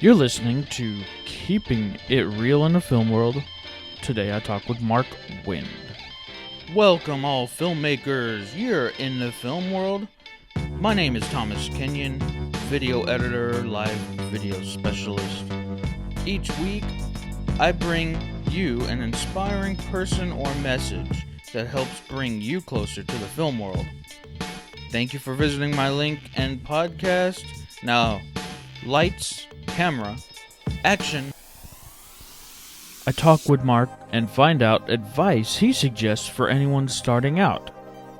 You're listening to Keeping It Real in the Film World. Today I talk with Mark Wind. Welcome, all filmmakers. You're in the film world. My name is Thomas Kenyon, video editor, live video specialist. Each week, I bring you an inspiring person or message that helps bring you closer to the film world. Thank you for visiting my link and podcast. Now, lights, camera, action. I talk with Mark and find out advice he suggests for anyone starting out.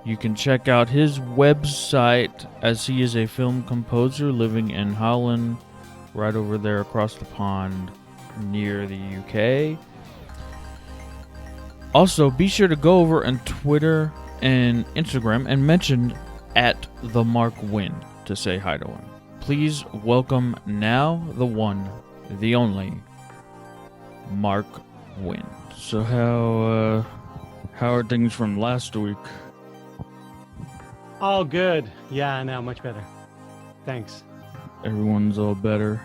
You can check out his website, as he is a film composer living in Holland, right over there across the pond near the UK. Also, be sure to go over on Twitter and Instagram and mention at the Mark Wind to say hi to him. Please welcome now the one, the only, Mark Wind. So how are things from last week? Oh, good. Yeah, now much better. Thanks. Everyone's all better.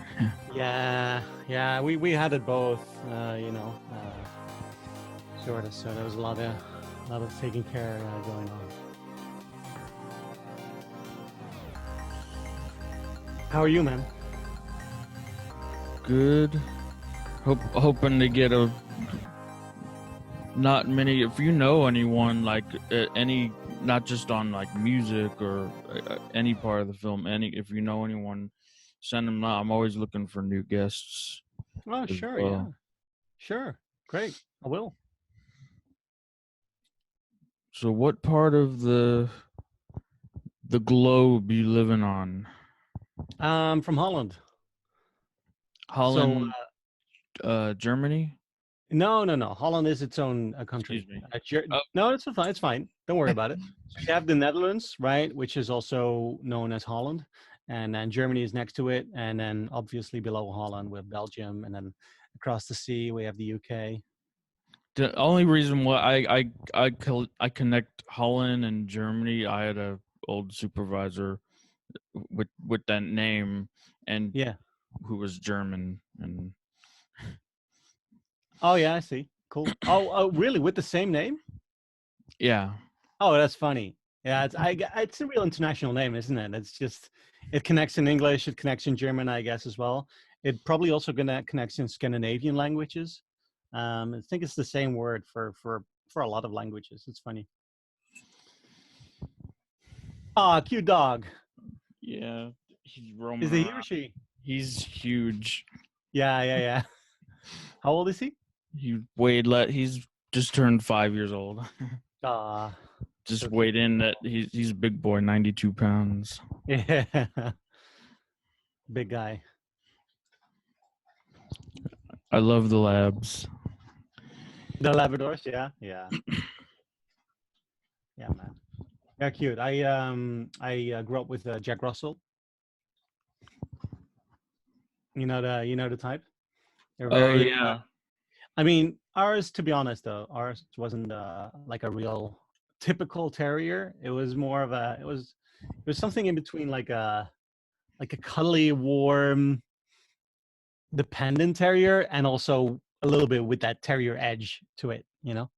Yeah. We had it both. Sort of. So there was a lot of taking care going on. How are you, man? Good. Hoping to get not many. If you know anyone like any, not just on like music or any part of the film, if you know anyone, send them out. I'm always looking for new guests. Oh, sure. Yeah, sure. Great. I will. So, what part of the globe you living on? From Holland. Holland, Germany. No. Holland is its own country. Excuse me. No, it's fine. It's fine. Don't worry about it. So you have the Netherlands, right, which is also known as Holland, and then Germany is next to it, and then obviously below Holland we have Belgium, and then across the sea we have the UK. The only reason why I connect Holland and Germany, I had a old supervisor with that name, and Yeah. who was German, and Oh yeah, I see. Cool. Oh, really? With the same name? yeah. Oh, that's funny. Yeah, it's a real international name, isn't it? It's just it connects in English, it connects in German, I guess, as well. It probably also connects in Scandinavian languages. I think it's the same word for a lot of languages. It's funny. Ah, cute dog. Yeah, he's roaming Is it he or around. she? He's huge. Yeah. How old is he? He's just turned 5 years old. Ah, Just so weighed cute. in that he's a big boy, 92 pounds. Yeah, big guy. I love the labs. The Labradors, yeah, man. Yeah, cute. I grew up with Jack Russell. You know the type. They're Oh very. yeah. I mean, ours. To be honest, though, ours wasn't like a real typical terrier. It was more of a. It was something in between like a cuddly, warm, dependent terrier, and also a little bit with that terrier edge to it. You know.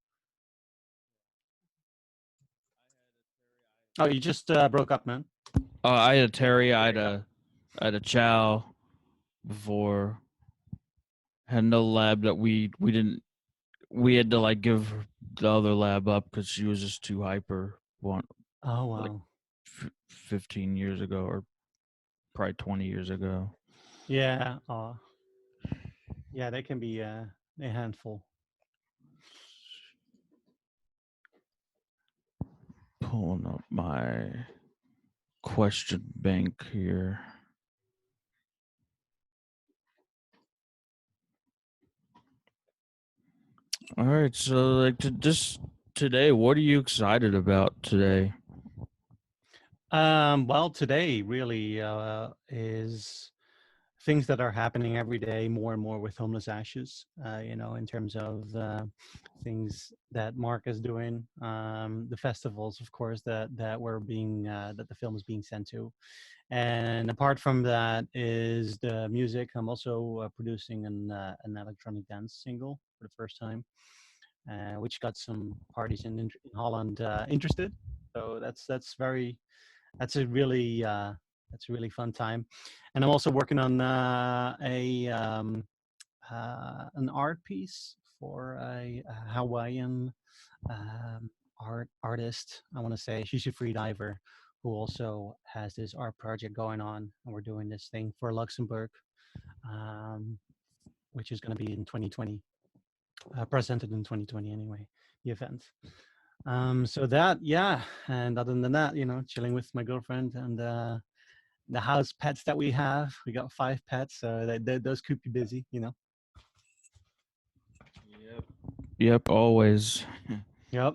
Oh, you just broke up, man. I had a terrier. I had a chow before. Had no lab that we didn't. We had to like give the other lab up because she was just too hyper. Oh Like wow. 15 years ago, or probably 20 years ago. Yeah. Yeah, they can be a handful. Pulling up my question bank here. All right, so like just today, what are you excited about today? Well, today really is things that are happening every day more and more with Homeless Ashes, in terms of things that Mark is doing, the festivals, of course, that the film is being sent to. And apart from that is the music. I'm also producing an electronic dance single for the first time, which got some parties in Holland interested. So that's a really fun time. And I'm also working on an art piece for a Hawaiian artist. I want to say she's a free diver who also has this art project going on, and we're doing this thing for Luxembourg, um, which is going to be in 2020, presented in 2020 anyway. The event. So that, yeah. And other than that, chilling with my girlfriend and the house pets that we have. We got 5 pets, so those keep you busy. Yep. Yep, always. Yep.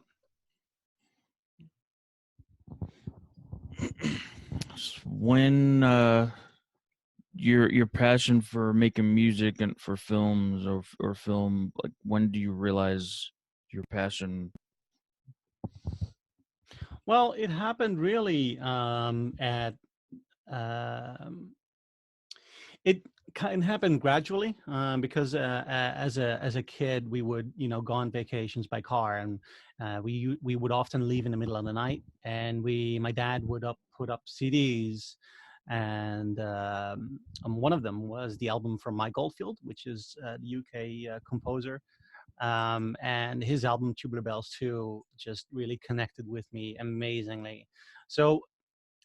When your passion for making music and for films or film, like when do you realize your passion? Well, it happened really at um, it kind of happened gradually because as a kid we would go on vacations by car, and we would often leave in the middle of the night, and my dad would put up CDs, and one of them was the album from Mike Oldfield, which is the UK composer, and his album Tubular Bells 2 just really connected with me amazingly. So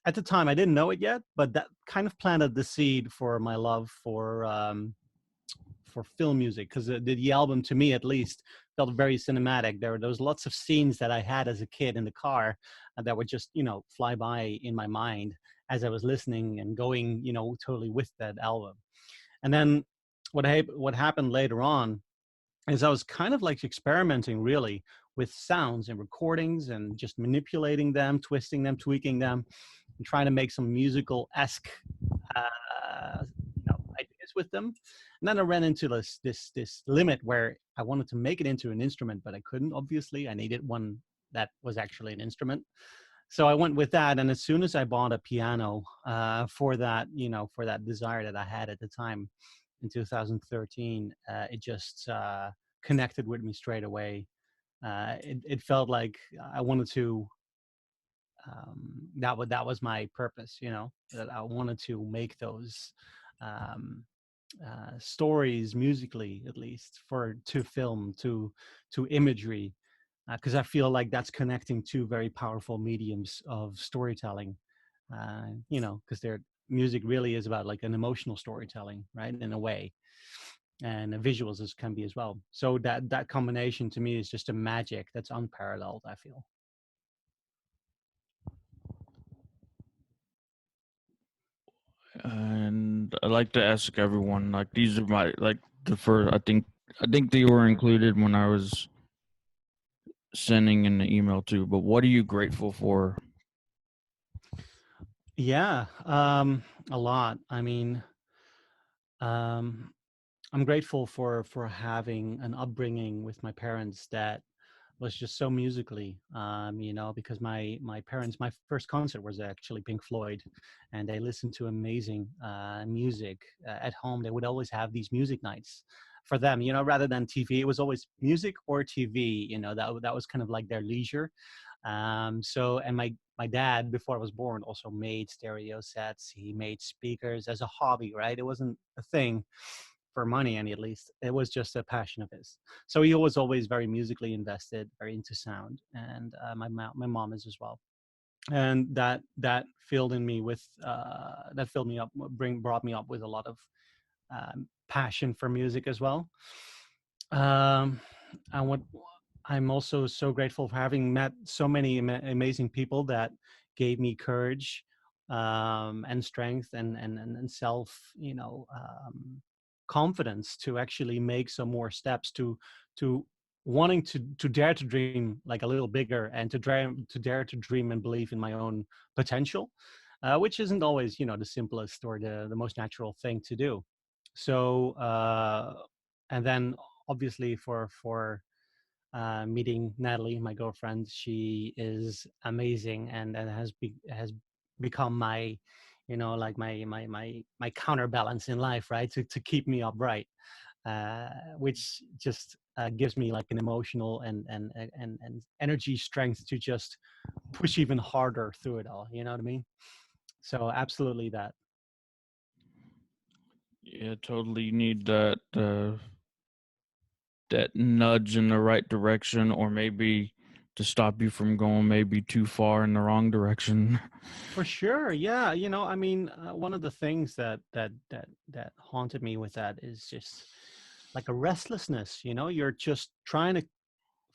at the time I didn't know it yet, but that kind of planted the seed for my love for film music, because the album, to me at least, felt very cinematic. There was lots of scenes that I had as a kid in the car that would just fly by in my mind as I was listening and going totally with that album. And then what happened later on is I was kind of like experimenting really with sounds and recordings and just manipulating them, twisting them, tweaking them, and trying to make some musical esque ideas with them. And then I ran into this limit where I wanted to make it into an instrument, but I couldn't. Obviously, I needed one that was actually an instrument. So I went with that, and as soon as I bought a piano for that, for that desire that I had at the time in 2013, it just connected with me straight away. It felt like I wanted to. That was my purpose, that I wanted to make those um, stories musically, at least for to film, to imagery, because I feel like that's connecting two very powerful mediums of storytelling. Because their music really is about like an emotional storytelling, right? In a way, and visuals as can be as well. So that combination to me is just a magic that's unparalleled, I feel. And I like to ask everyone, like these are my like the first. I think they were included when I was sending in the email too. But what are you grateful for? Yeah, a lot. I mean, um, I'm grateful for having an upbringing with my parents that was just so musically, because my parents, my first concert was actually Pink Floyd, and they listened to amazing music at home. They would always have these music nights for them, rather than TV. It was always music or TV. That was kind of like their leisure. And my dad, before I was born, also made stereo sets. He made speakers as a hobby, right? It wasn't a thing for money, any at least. It was just a passion of his. So he was always very musically invested, very into sound, and my mom is as well. And that filled me up, brought me up with a lot of passion for music as well. Um, and what I'm also so grateful for having met so many amazing people that gave me courage and strength and self, confidence to actually make some more steps to wanting to dare to dream like a little bigger, and to dare to dream and believe in my own potential, which isn't always the simplest or the most natural thing to do. So and then obviously for meeting Natalie, my girlfriend. She is amazing and has become my, like my counterbalance in life, right? To keep me upright, which just gives me like an emotional and energy strength to just push even harder through it all. You know what I mean? So absolutely that. Yeah, totally. You need that nudge in the right direction, or maybe to stop you from going maybe too far in the wrong direction. For sure, yeah. I mean, one of the things that haunted me with that is just like a restlessness. You're just trying to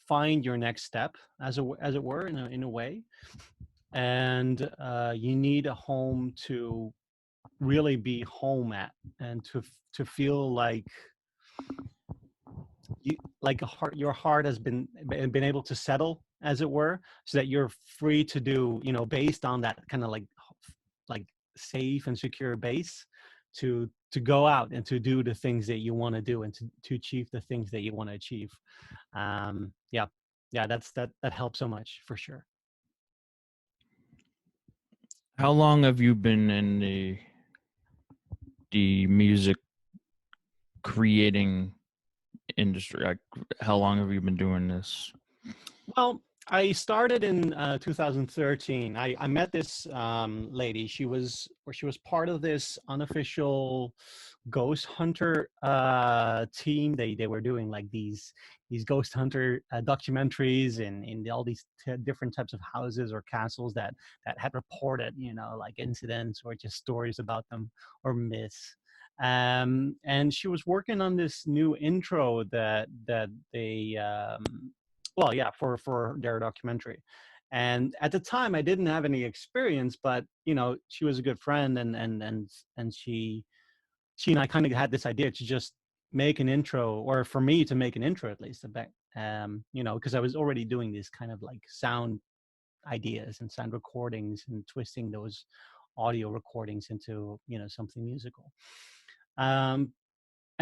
find your next step, as it were, in a way, and you need a home to really be home at, and to feel like like your heart has been able to settle, as it were, so that you're free to do, based on that kind of like safe and secure base, to go out and to do the things that you want to do, and to achieve the things that you want to achieve. Yeah, yeah, that helps so much for sure. How long have you been in the music creating industry? Like, how long have you been doing this? Well, I started in 2013. I met this lady. She was part of this unofficial ghost hunter team. They were doing like these ghost hunter documentaries in all these different types of houses or castles that had reported, like incidents or just stories about them or myths. And she was working on this new intro that they well, yeah, for their documentary. And at the time I didn't have any experience, but she was a good friend, and she and I kind of had this idea to just make an intro, or for me to make an intro at least, about because I was already doing these kind of like sound ideas and sound recordings and twisting those audio recordings into something musical. um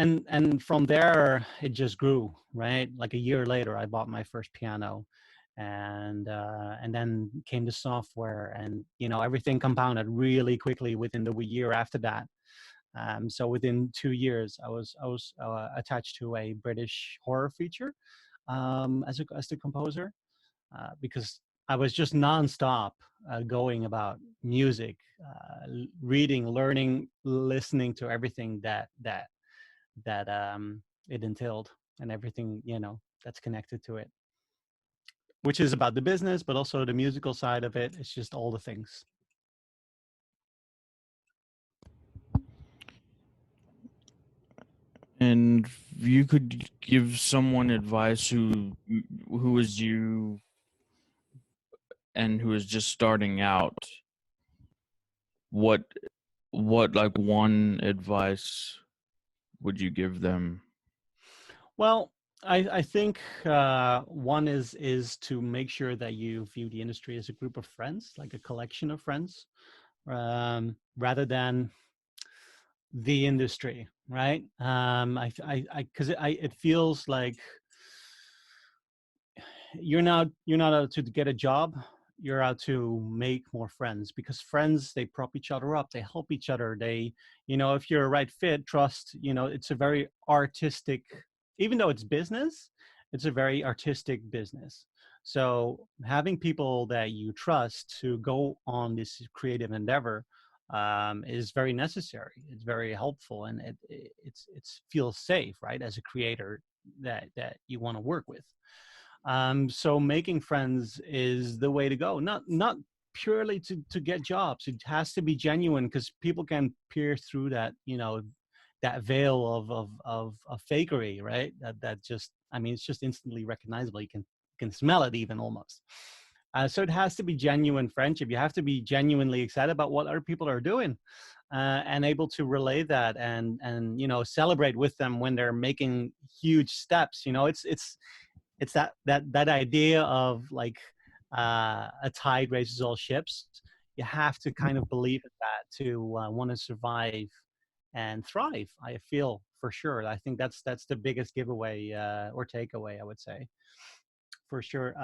and from there it just grew, right? Like a year later I bought my first piano, and then came the software, and everything compounded really quickly within the year after that. So within 2 years I was attached to a British horror feature, as the composer, because I was just nonstop going about music, reading, learning, listening to everything that it entailed, and everything that's connected to it, which is about the business, but also the musical side of it. It's just all the things. And if you could give someone advice who is you and who is just starting out, what like one advice would you give them? Well, I think one is to make sure that you view the industry as a group of friends, like a collection of friends, rather than the industry, right? Because it feels like you're not out to get a job. You're out to make more friends, because friends, they prop each other up, they help each other, they, if you're a right fit, trust, it's a very artistic, even though it's business, it's a very artistic business. So having people that you trust to go on this creative endeavor is very necessary. It's very helpful, and it's feels safe, right, as a creator that you want to work with. So making friends is the way to go. Not purely to get jobs. It has to be genuine, because people can pierce through that, that veil of fakery, right? That just, I mean, it's just instantly recognizable. You can smell it even, almost. So it has to be genuine friendship. You have to be genuinely excited about what other people are doing, and able to relay that, and celebrate with them when they're making huge steps. It's that idea of like a tide raises all ships. You have to kind of believe in that to want to survive and thrive. I feel for sure. I think that's the biggest giveaway or takeaway, I would say, for sure.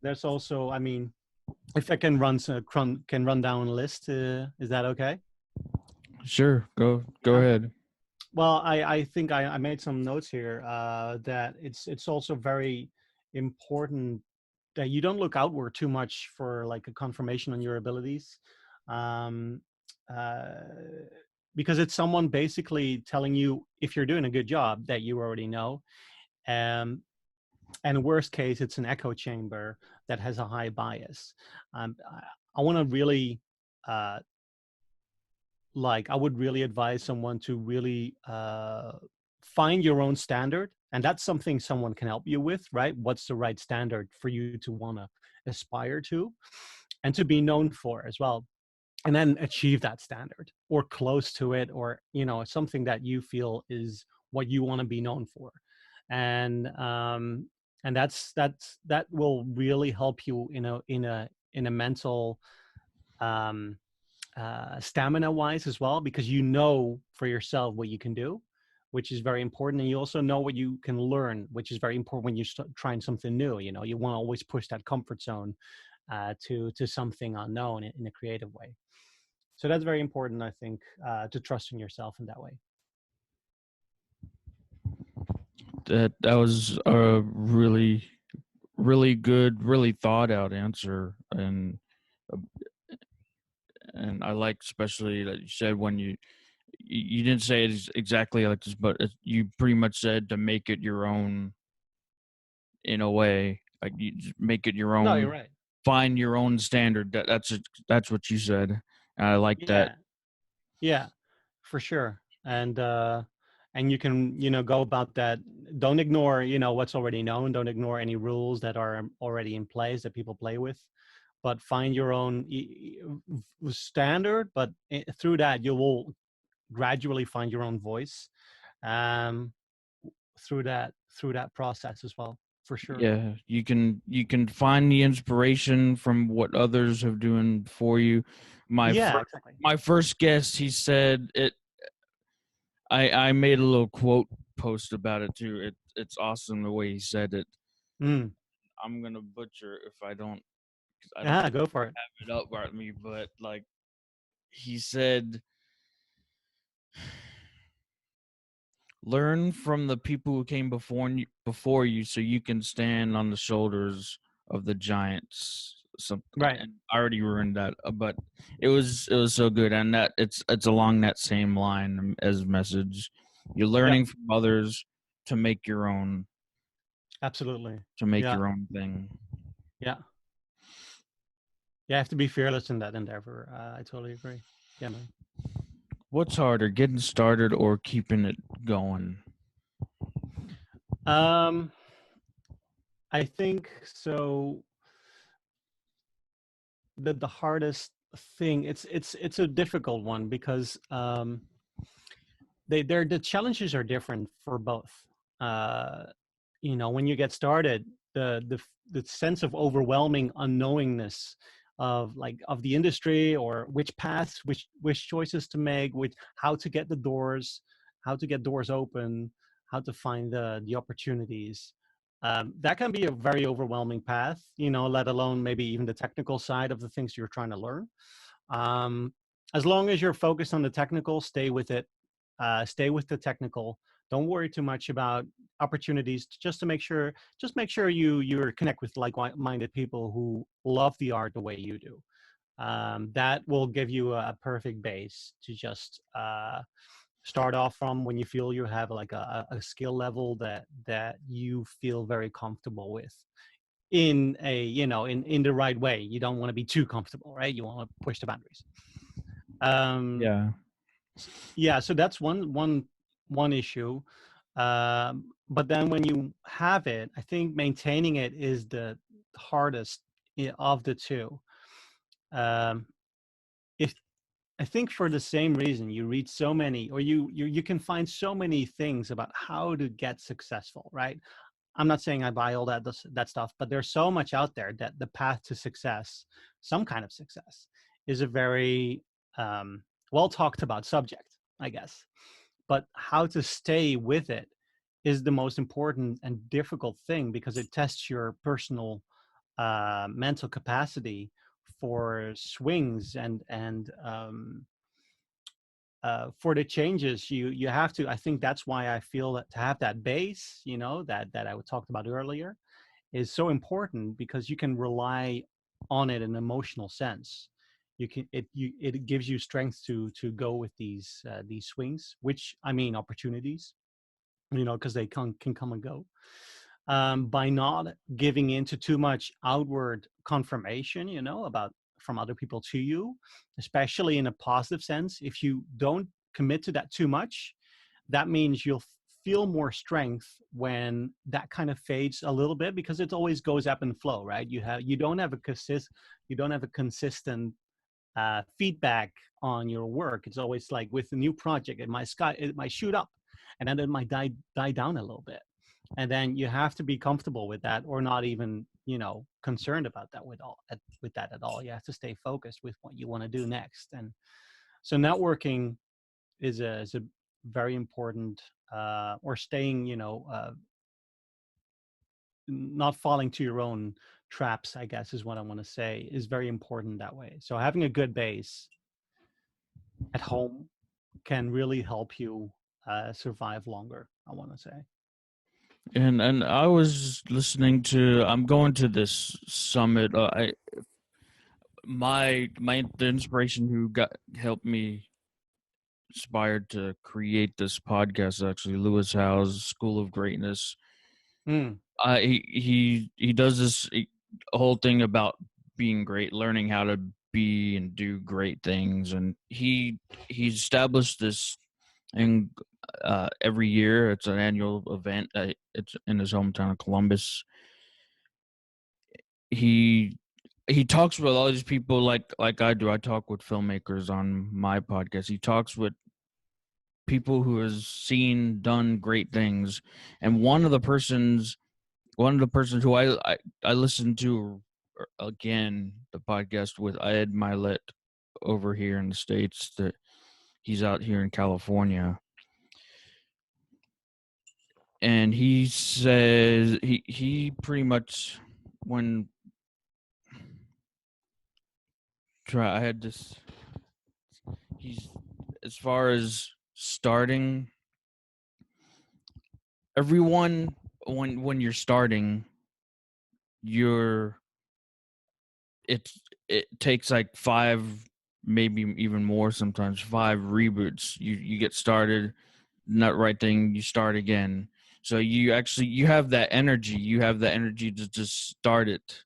There's also, I mean, if I can can run down a list, is that okay? Sure, go Yeah. ahead. Well, I think I made some notes here that it's also very important that you don't look outward too much for like a confirmation on your abilities, um, uh, because it's someone basically telling you if you're doing a good job that you already know. Um, and worst case, it's an echo chamber that has a high bias. I want to really uh, I would really advise someone to really find your own standard, and that's something someone can help you with, right? What's the right standard for you to want to aspire to and to be known for as well, and then achieve that standard or close to it, or something that you feel is what you want to be known for. And that will really help you in a mental um stamina wise as well, because you know for yourself what you can do, which is very important. And you also know what you can learn, which is very important when you're trying something new. You want to always push that comfort zone to something unknown in a creative way. So that's very important, I think, to trust in yourself in that way. That was a really good, really thought out answer, uh, and I like especially that you said when you didn't say it exactly like this, but you pretty much said to make it your own in a way, like you just make it your No, you're own, right. find your own standard. That's what you said. And I like that. Yeah, yeah, for sure. And you can go about that. Don't ignore what's already known. Don't ignore any rules that are already in place that people play with, but find your own standard. But through that, you will gradually find your own voice um, through that process as well, for sure. Yeah, you can find the inspiration from what others have doing for you. My Yeah, first exactly. my first guest, he said it. I made a little quote post about it too. It's awesome the way he said it. Mm. I'm gonna butcher if I don't, 'cause I don't Yeah, go for it. have it up at me, but like he said, learn from the people who came before you so you can stand on the shoulders of the giants. Something, Right. and I already ruined that, but it was so good, and that it's along that same line as message. You're Yeah, learning from others to make your own absolutely. to make Yeah, your own thing. yeah. You have to be fearless in that endeavor. I totally agree. Yeah, man. What's harder, getting started or keeping it going? Um, I think so. The hardest thing, it's a difficult one because the challenges are different for both. Uh, when you get started, the sense of overwhelming unknowingness of the industry, or which paths, which choices to make, which how to get the doors, how to get doors open, how to find the opportunities. That can be a very overwhelming path, let alone maybe even the technical side of the things you're trying to learn. Um, as long as you're focused on the technical, stay with it. Stay with the technical. Don't worry too much about opportunities. Just make sure you connect with like-minded people who love the art the way you do. That will give you a perfect base to just start off from when you feel you have like a skill level that you feel very comfortable with in in the right way. You don't want to be too comfortable, right? You want to push the boundaries. Um, Yeah, yeah, so that's one issue. But then when you have it, I think maintaining it is the hardest of the two. Um, if I think for the same reason, you read so many, or you can find so many things about how to get successful, right? I'm not saying I buy all that stuff, but there's so much out there that the path to success, some kind of success, is a very well talked about subject. I guess. But how to stay with it is the most important and difficult thing, because it tests your personal mental capacity for swings and for the changes. You have to. I think that's why I feel that to have that base, that I talked about earlier, is so important, because you can rely on it in an emotional sense. It gives you strength to go with these swings, which, I mean, opportunities, because they can come and go, by not giving into too much outward confirmation, about from other people to you, especially in a positive sense. If you don't commit to that too much, that means you'll feel more strength when that kind of fades a little bit, because it always goes up and flow, right? You don't have a consistent feedback on your work. It's always like with a new project, it might shoot up, and then it might die down a little bit. And then you have to be comfortable with that, or not even concerned about that with that at all. You have to stay focused with what you want to do next. And so networking is a very important, or staying, not falling to your own traps, I guess is what I want to say, is very important that way. So having a good base at home can really help you survive longer, I want to say. And I was listening to. I'm going to this summit. The inspiration who got helped me inspired to create this podcast is actually Lewis Howes, School of Greatness. Mm. He does this whole thing about being great, learning how to be and do great things, and he established this thing every year. It's an annual event. It's in his hometown of Columbus. He talks with all these people like I do. I talk with filmmakers on my podcast. He talks with people who has done great things, and one of the persons who I listened to again the podcast with Ed Milet over here in the States, that he's out here in California, and he says he pretty much when I had this he's as far as starting, everyone when you're starting, you're it takes like 5, maybe even more, sometimes 5 reboots. You get started, not right thing, you start again. So you have that energy. You have the energy to just start it,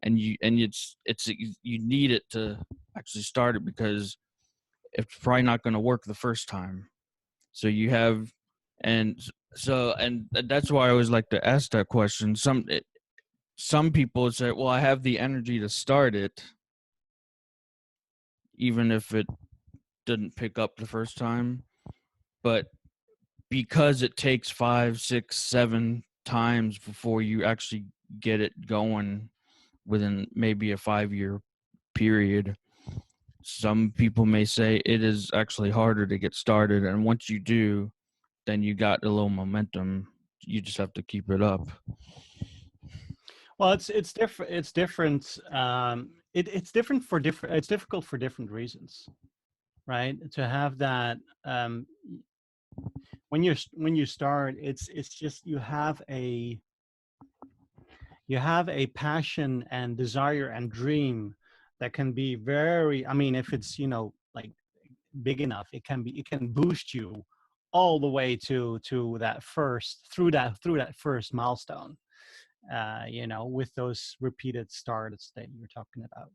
and you need it to actually start it, because it's probably not going to work the first time. So you have, and and that's why I always like to ask that question. Some people say, well, I have the energy to start it, even if it didn't pick up the first time. But because it takes 5, 6, 7 times before you actually get it going within maybe a 5-year period, some people may say it is actually harder to get started. And once you do, then you got a little momentum. You just have to keep it up. Well, it's different. It's different. It's different for different. It's difficult for different reasons, right? To have that, when you start, it's just you have a passion and desire and dream that can be very. I mean, if it's like big enough, it can boost you all the way to that first through that first milestone. With those repeated starts that you're talking about.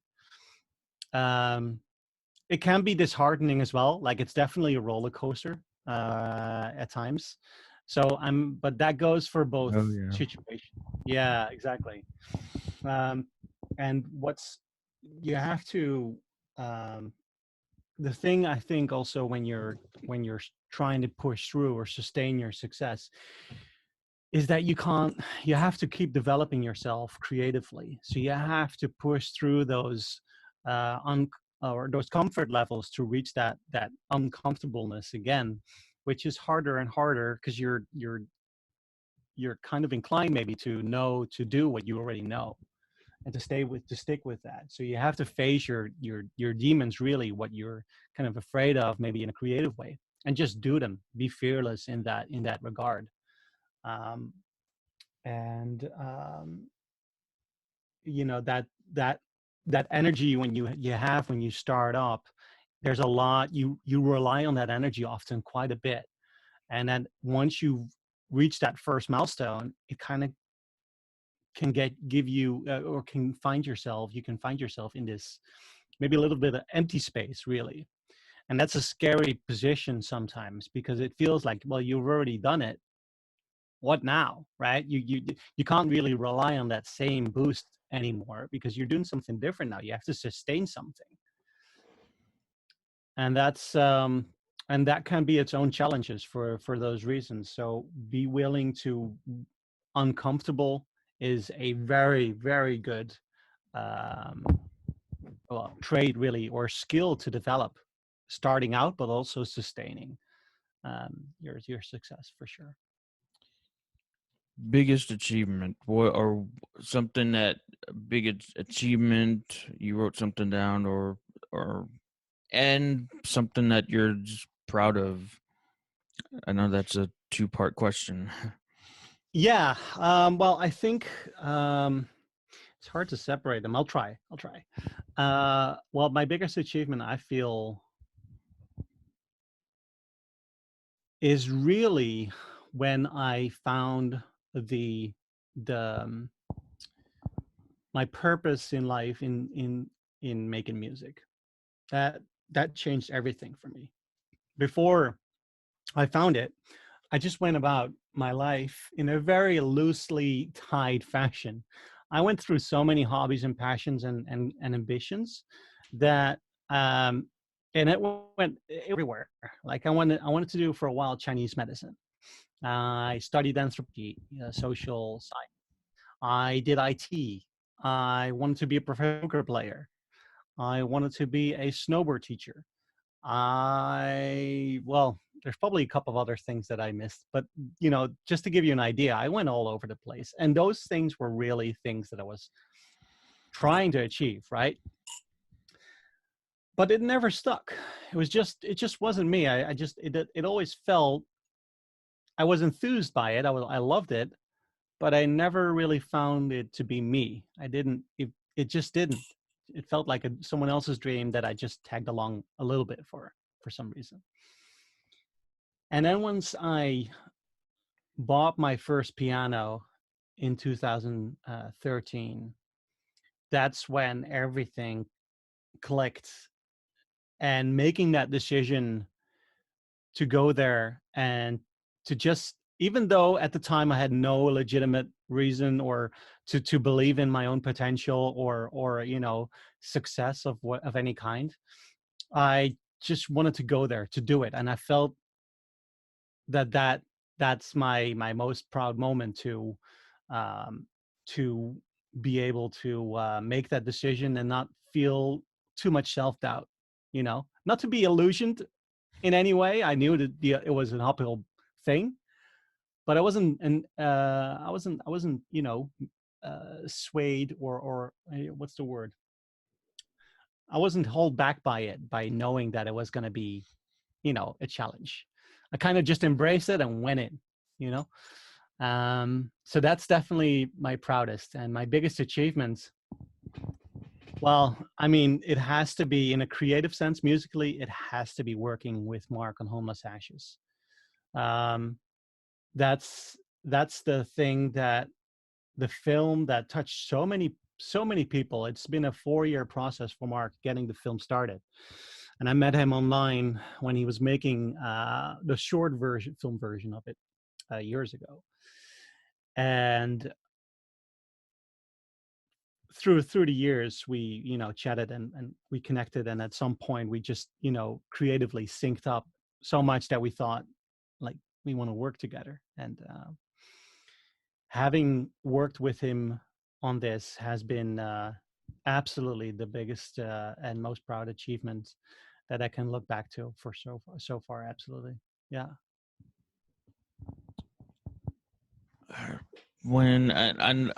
It can be disheartening as well. Like, it's definitely a roller coaster at times. But that goes for both Oh yeah. situations. Yeah, exactly. And you have to, the thing I think also when you're trying to push through or sustain your success, is that you have to keep developing yourself creatively. So you have to push through those or those comfort levels to reach that uncomfortableness again, which is harder and harder because you're kind of inclined maybe to do what you already know and to stick with that. So you have to face your demons, really, what you're kind of afraid of, maybe in a creative way, and just do them. Be fearless in that regard. Um, and you know that that energy when you have when you start up, there's a lot you rely on that energy often quite a bit, and then once you reach that first milestone, it kind of can give you or can find yourself you can find yourself in this maybe a little bit of empty space, really. And that's a scary position sometimes because it feels like, well, you've already done it. What now, right? You can't really rely on that same boost anymore because you're doing something different now. You have to sustain something, and that can be its own challenges for those reasons. So be willing to uncomfortable is a very, very good um, well, trait, really, or skill to develop starting out, but also sustaining your success for sure. Biggest achievement, what, or something that achievement you wrote something down, or and something that you're just proud of. I know that's a two-part question. Yeah. Well, I think it's hard to separate them. I'll try. Well, my biggest achievement, I feel, is really when I found the the my purpose in life in making music. That that changed everything for me. Before I found it, I just went about my life in a very loosely tied fashion. I went through so many hobbies and passions and ambitions that um and it went everywhere. Like I wanted to do for a while Chinese medicine. I studied anthropology, social science. I did IT. I wanted to be a professional poker player. I wanted to be a snowboard teacher. Well, there's probably a couple of other things that I missed, but just to give you an idea, I went all over the place. And those things were really things that I was trying to achieve, right? But it never stuck. It just wasn't me. It always felt, I was enthused by it. I loved it, but I never really found it to be me. It just didn't. It felt like someone else's dream that I just tagged along a little bit for some reason. And then once I bought my first piano in 2013, that's when everything clicked. And making that decision to go there and to just, even though at the time I had no legitimate reason or to believe in my own potential or success of any kind, I just wanted to go there to do it. And I felt that's my most proud moment um, to be able to make that decision and not feel too much self-doubt, not to be illusioned in any way. I knew that it was an uphill thing, but I wasn't swayed or what's the word, I wasn't held back by it, by knowing that it was going to be a challenge. I kind of just embraced it and went in, you know. So that's definitely my proudest and my biggest achievements. Well, I mean, it has to be, in a creative sense, musically, it has to be working with Mark on Homeless Ashes. Um, that's the thing, that the film that touched so many people. It's been a 4-year process for Mark getting the film started. And I met him online when he was making the short film version of it years ago. And through the years, we chatted and we connected. And at some point, we just creatively synced up so much that we thought, like, we want to work together. And having worked with him on this has been Absolutely the biggest and most proud achievement that I can look back to for so far. Absolutely. Yeah. When and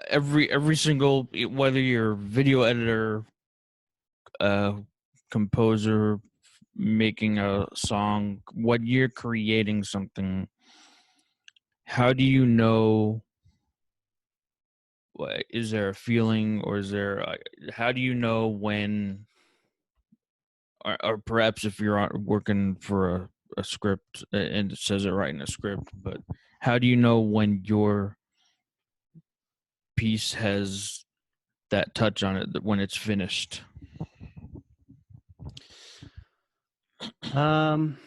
every single, whether you're a video editor, uh composer, making a song, when you're creating something, how do you know, is there a feeling, or is there how do you know when, or perhaps if you're working for a script, and it says it right in the script, but how do you know when your piece has that touch on it, that when it's finished? Um,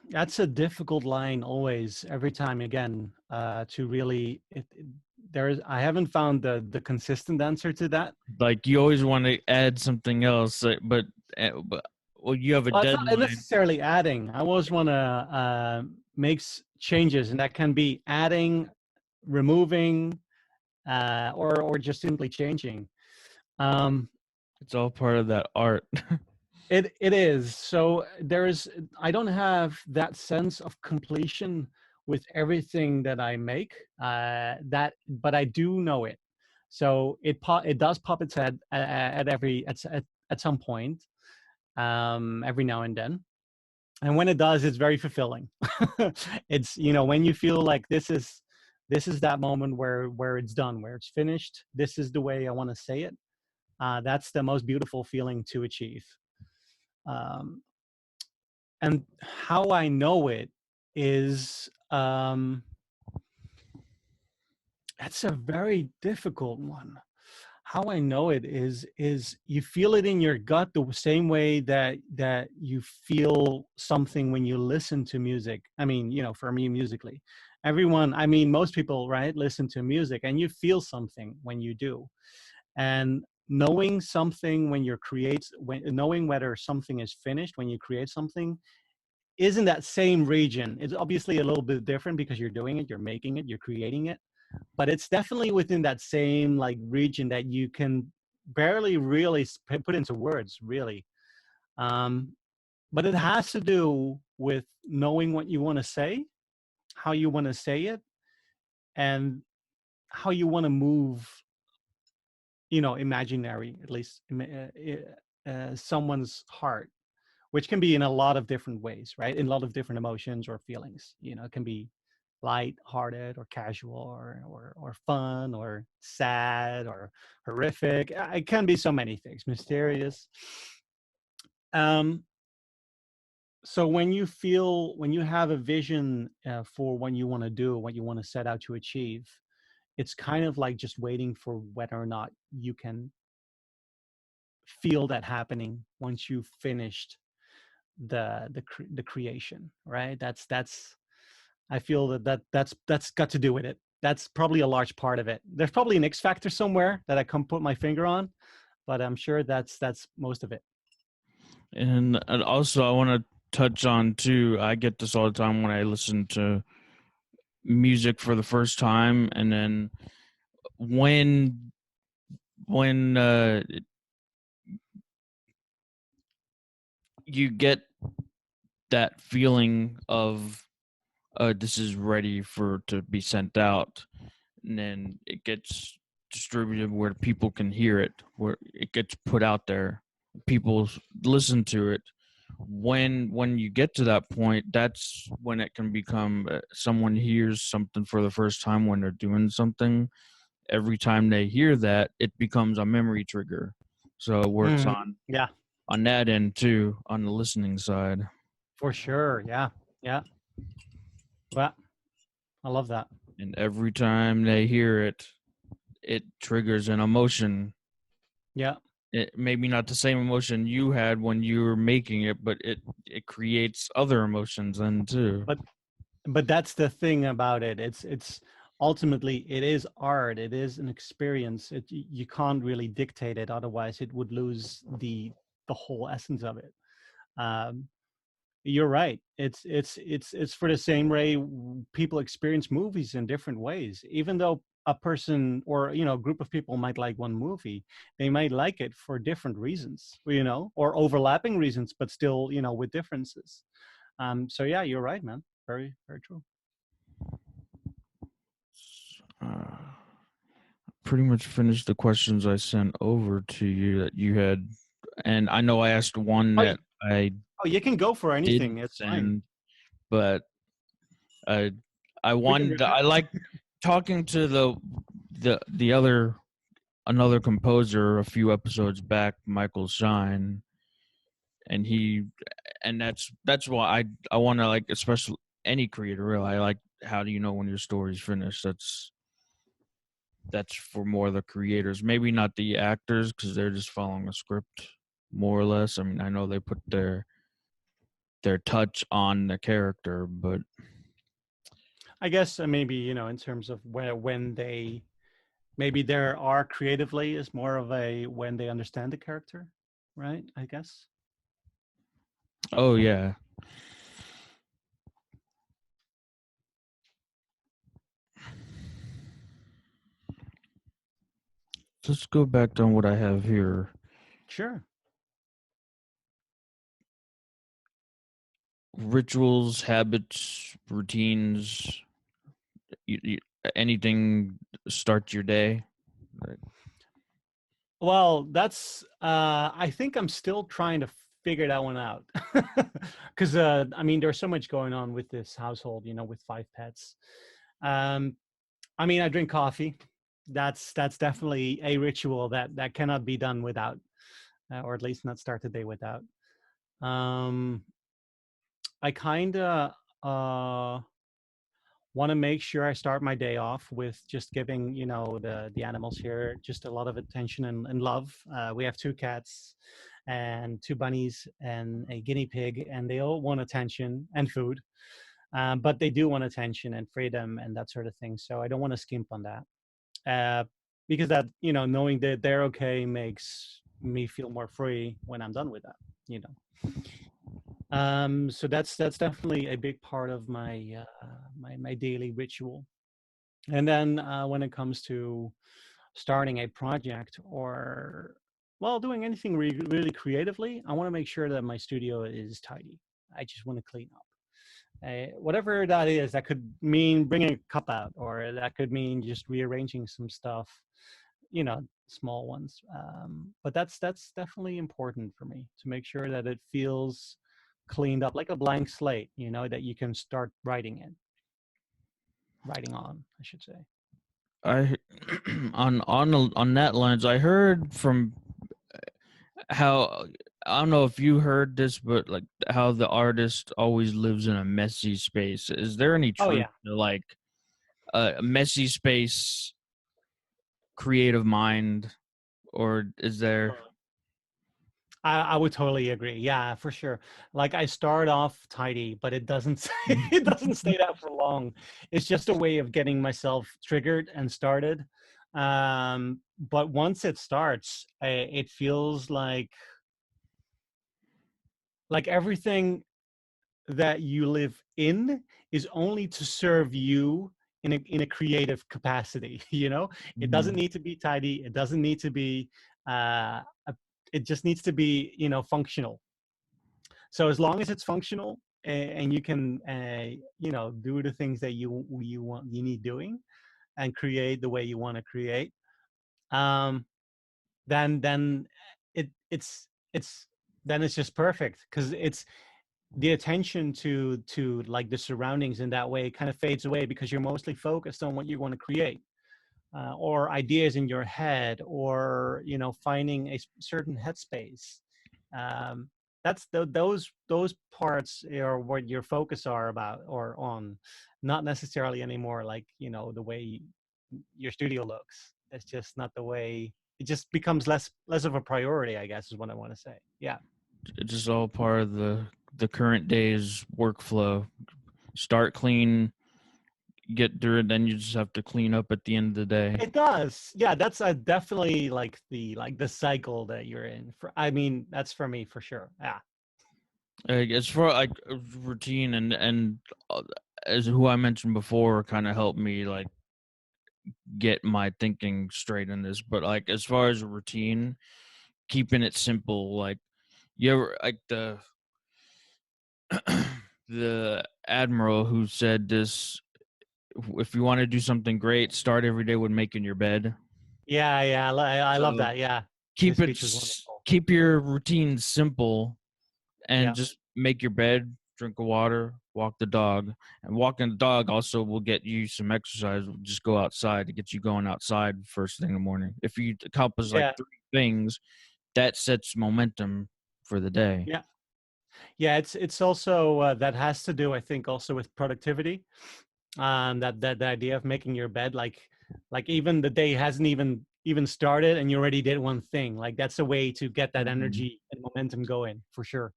that's a difficult line always, every time again, to really, I haven't found the consistent answer to that. Like, you always want to add something else, but well, you have a Well, it's not deadline. necessarily adding. I always want to make changes, and that can be adding, removing, or just simply changing. Um, It's all part of that art. it is. So I don't have that sense of completion with everything that I make. But I do know it. So it does pop its head at some point, every now and then. And when it does, it's very fulfilling. It's, when you feel like this is that moment where it's done, where it's finished. This is the way I want to say it. That's the most beautiful feeling to achieve. Um, and how I know it is, that's a very difficult one. How I know it is you feel it in your gut the same way that you feel something when you listen to music. I mean, for me, musically, most people, right, listen to music and you feel something when you do. And knowing something when knowing whether something is finished when you create something is in that same region. It's obviously a little bit different because you're doing it, you're making it, you're creating it, but it's definitely within that same like region that you can barely really put into words, really. Um, but it has to do with knowing what you want to say, how you want to say it, and how you want to move, imaginary, at least, someone's heart, which can be in a lot of different ways, right? In a lot of different emotions or feelings. It can be light-hearted or casual or fun or sad or horrific. It can be so many things, mysterious. Um, so when you have a vision for what you want to do, what you want to set out to achieve, it's kind of like just waiting for whether or not you can feel that happening once you've finished the creation, right? That's I feel that's got to do with it. That's probably a large part of it. There's probably an X factor somewhere that I can't put my finger on, but I'm sure that's most of it. And also, I want to touch on too, I get this all the time when I listen to music for the first time, and then when when you get that feeling of, this is ready for to be sent out, and then it gets distributed where people can hear it, where it gets put out there, people listen to it. When you get to that point, that's when it can become, someone hears something for the first time when they're doing something. Every time they hear that, it becomes a memory trigger, so it works Mhm. Yeah, on that end too, on the listening side. for sure. Yeah, yeah. Well, I love that. And every time they hear it, it triggers an emotion. Yeah, It maybe not the same emotion you had when you were making it, but it creates other emotions then too. but that's the thing about it. It's ultimately it is art. It is an experience. You can't really dictate it, otherwise it would lose the whole essence of it. Um, You're right. It's for the same way people experience movies in different ways. Even though a person or a group of people might like one movie, they might like it for different reasons, or overlapping reasons, but still with differences. So yeah, you're right, man. Very, very true. Uh, pretty much finished the questions I sent over to you that you had, and I know I asked one Oh, that I oh, you can go for anything. didn't It's fine. send, but I We can wanted repeat. I like talking to the other another composer a few episodes back, Michael Shine, and that's why I want to, like, especially any creator really. I like, how do you know when your story's finished? That's for more the creators, maybe not the actors, because they're just following a script more or less. I mean, I know they put their touch on the character, but I guess maybe in terms of when they maybe there are creatively is more of a when they understand the character, right? I guess. oh yeah. Let's go back to what I have here. Sure. Rituals, habits, routines, you, anything starts your day. Right. Well, that's I think I'm still trying to figure that one out. Because I mean there's so much going on with this household, with 5 pets. Um I mean I drink coffee. That's definitely a ritual that cannot be done without, or at least not start the day without. Um I kind of uh want to make sure I start my day off with just giving the animals here just a lot of attention and love. We have 2 cats and 2 bunnies and a guinea pig, and they all want attention and food, but they do want attention and freedom and that sort of thing. So I don't want to skimp on that, uh, because that knowing that they're okay makes me feel more free when I'm done with that. You know. So that's definitely a big part of my daily ritual. And then when it comes to starting a project or doing anything really creatively, I want to make sure that my studio is tidy. I just want to clean up. Whatever that is, that could mean bringing a cup out, or that could mean just rearranging some stuff, small ones. But that's definitely important for me to make sure that it feels cleaned up, like a blank slate, that you can start writing on, I should say. I on that lines, I heard from how, I don't know if you heard this, but like how the artist always lives in a messy space. Is there any Oh truth yeah. to, like, a messy space, creative mind, or is there? I would totally agree. Yeah, for sure. Like I start off tidy, but it doesn't it doesn't stay that for long. It's just a way of getting myself triggered and started. But once it starts, it feels like everything that you live in is only to serve you in a creative capacity. It doesn't Mhm. need to be tidy. It doesn't need to be it just needs to be functional. So as long as it's functional, and you can do the things that you need doing and create the way you want to create, um then it's then it's just perfect, because it's the attention to like the surroundings in that way kind of fades away, because you're mostly focused on what you want to create, or ideas in your head, or finding a certain headspace. um, that's those parts are what your focus are about or on, not necessarily anymore like the way your studio looks. It's just not the way. It just becomes less of a priority, I guess, is what I want to say. Yeah. It's just all part of the current day's workflow. Start clean, get through it, then you just have to clean up at the end of the day. It does. Yeah, that's definitely like the cycle that you're in. I mean, that's for me for sure. Yeah. As for like routine, and as who I mentioned before, kind of helped me like get my thinking straight in this, but like as far as a routine, keeping it simple, like you ever like the admiral who said this, if you want to do something great, start every day with making your bed. Yeah, yeah, I love So that. Yeah, his keep speech was wonderful. keep your routine simple and Yeah, just make your bed, drink of water, walk the dog. And walking the dog also will get you some exercise. Just go outside to get you going outside first thing in the morning. If you accomplish like yeah, three things, that sets momentum for the day. yeah, yeah. It's also that has to do, I think, also with productivity. That the idea of making your bed, like even the day hasn't even started and you already did one thing. Like that's a way to get that Mhm. energy and momentum going for sure.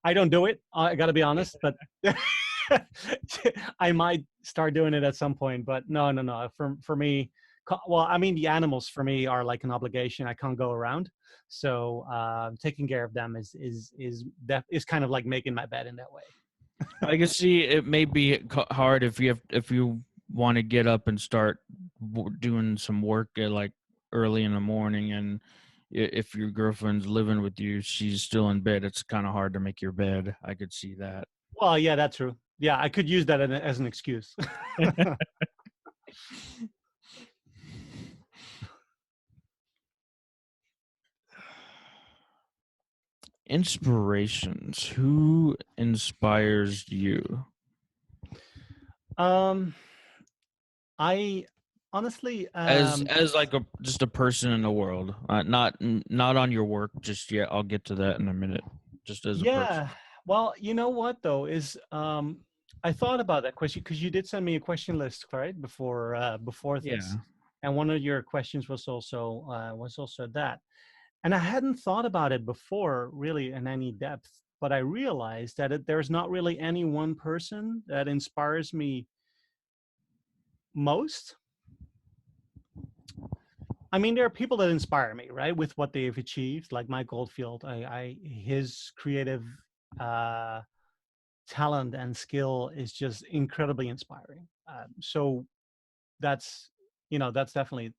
I don't do it. I got to be honest, but I might start doing it at some point. But no, no, no. For me, well, I mean, the animals for me are like an obligation. I can't go around, so taking care of them is kind of like making my bed in that way. I can see it may be hard if you want to get up and start doing some work at like early in the morning, and if your girlfriend's living with you, she's still in bed. It's kind of hard to make your bed. I could see that. Well, yeah, that's true. Yeah, I could use that as an excuse. Inspirations. Who inspires you um, I honestly, as like a just a person in the world? Not on your work just yet. I'll get to that in a minute. Just as a yeah. person. Well, you know what though is I thought about that question because you did send me a question list, right, before this, Yeah. and one of your questions was also that, and I hadn't thought about it before really in any depth, but I realized that there's not really any one person that inspires me most. I mean, there are people that inspire me, right, with what they've achieved, like Mike Goldfield. I his creative uh, talent and skill is just incredibly inspiring. So that's that's definitely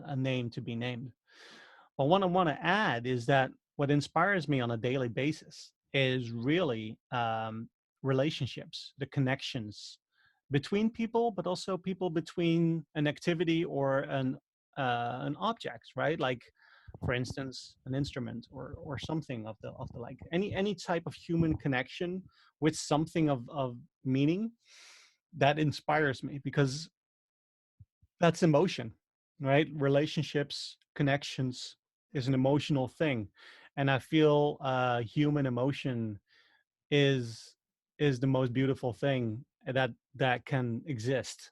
a name to be named. But what I want to add is that what inspires me on a daily basis is really relationships, the connections between people, but also people between an activity or an object, right? Like, for instance, an instrument or something of the like any type of human connection with something of meaning that inspires me because that's emotion, right? Relationships, connections is an emotional thing, and I feel human emotion is is the most beautiful thing that can exist,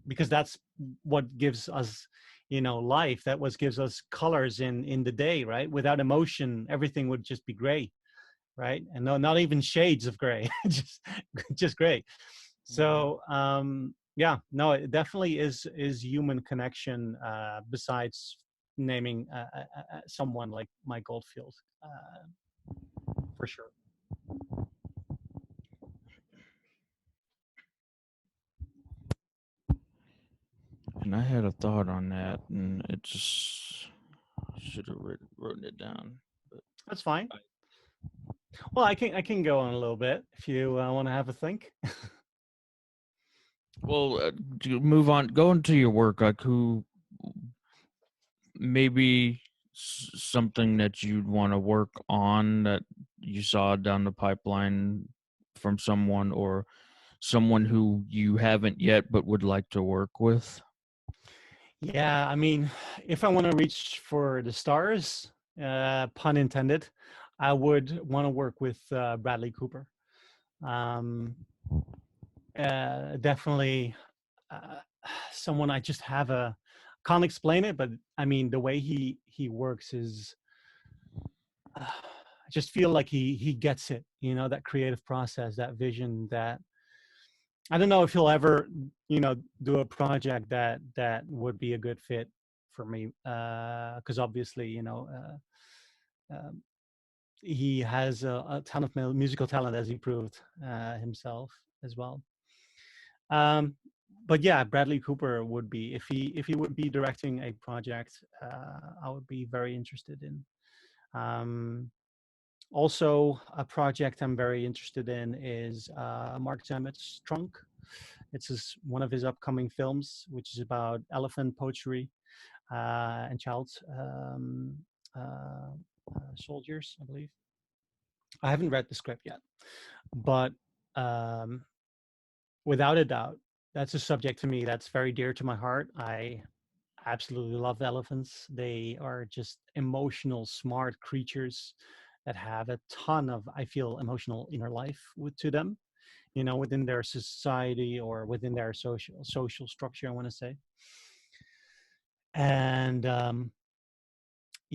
because that's what gives us life. That what gives us colors in the day, right? Without emotion everything would just be gray, right? And no, not even shades of gray, just gray. Mhm. So yeah, no, it definitely is human connection. Besides naming someone like Mike Goldfield, for sure. And I had a thought on that, and it just should have written it down. But That's fine. I, Well, I can go on a little bit if you want to have a think. well, to move on, go into your work. Like who, maybe something that you'd want to work on that you saw down the pipeline from someone, or someone who you haven't yet but would like to work with. Yeah, I mean, if I want to reach for the stars, pun intended, I would want to work with Bradley Cooper. Um, Definitely uh, someone I just have a can't explain it, but I mean the way he works is I just feel like he gets it. That creative process, that vision. That I don't know if he'll ever do a project that would be a good fit for me, because obviously um, he has a ton of musical talent as he proved himself as well. Um, but yeah, Bradley Cooper would be, if he would be directing a project, I would be very interested in. Um, Also, a project I'm very interested in is Mark Zammit's Trunk. One of his upcoming films, which is about elephant poetry and child uh, soldiers, I believe. I haven't read the script yet, but um, without a doubt, that's a subject to me that's very dear to my heart. I absolutely love elephants. They are just emotional, smart creatures that have a ton of, I feel, emotional inner life to them, within their society or within their social structure, I want to say. And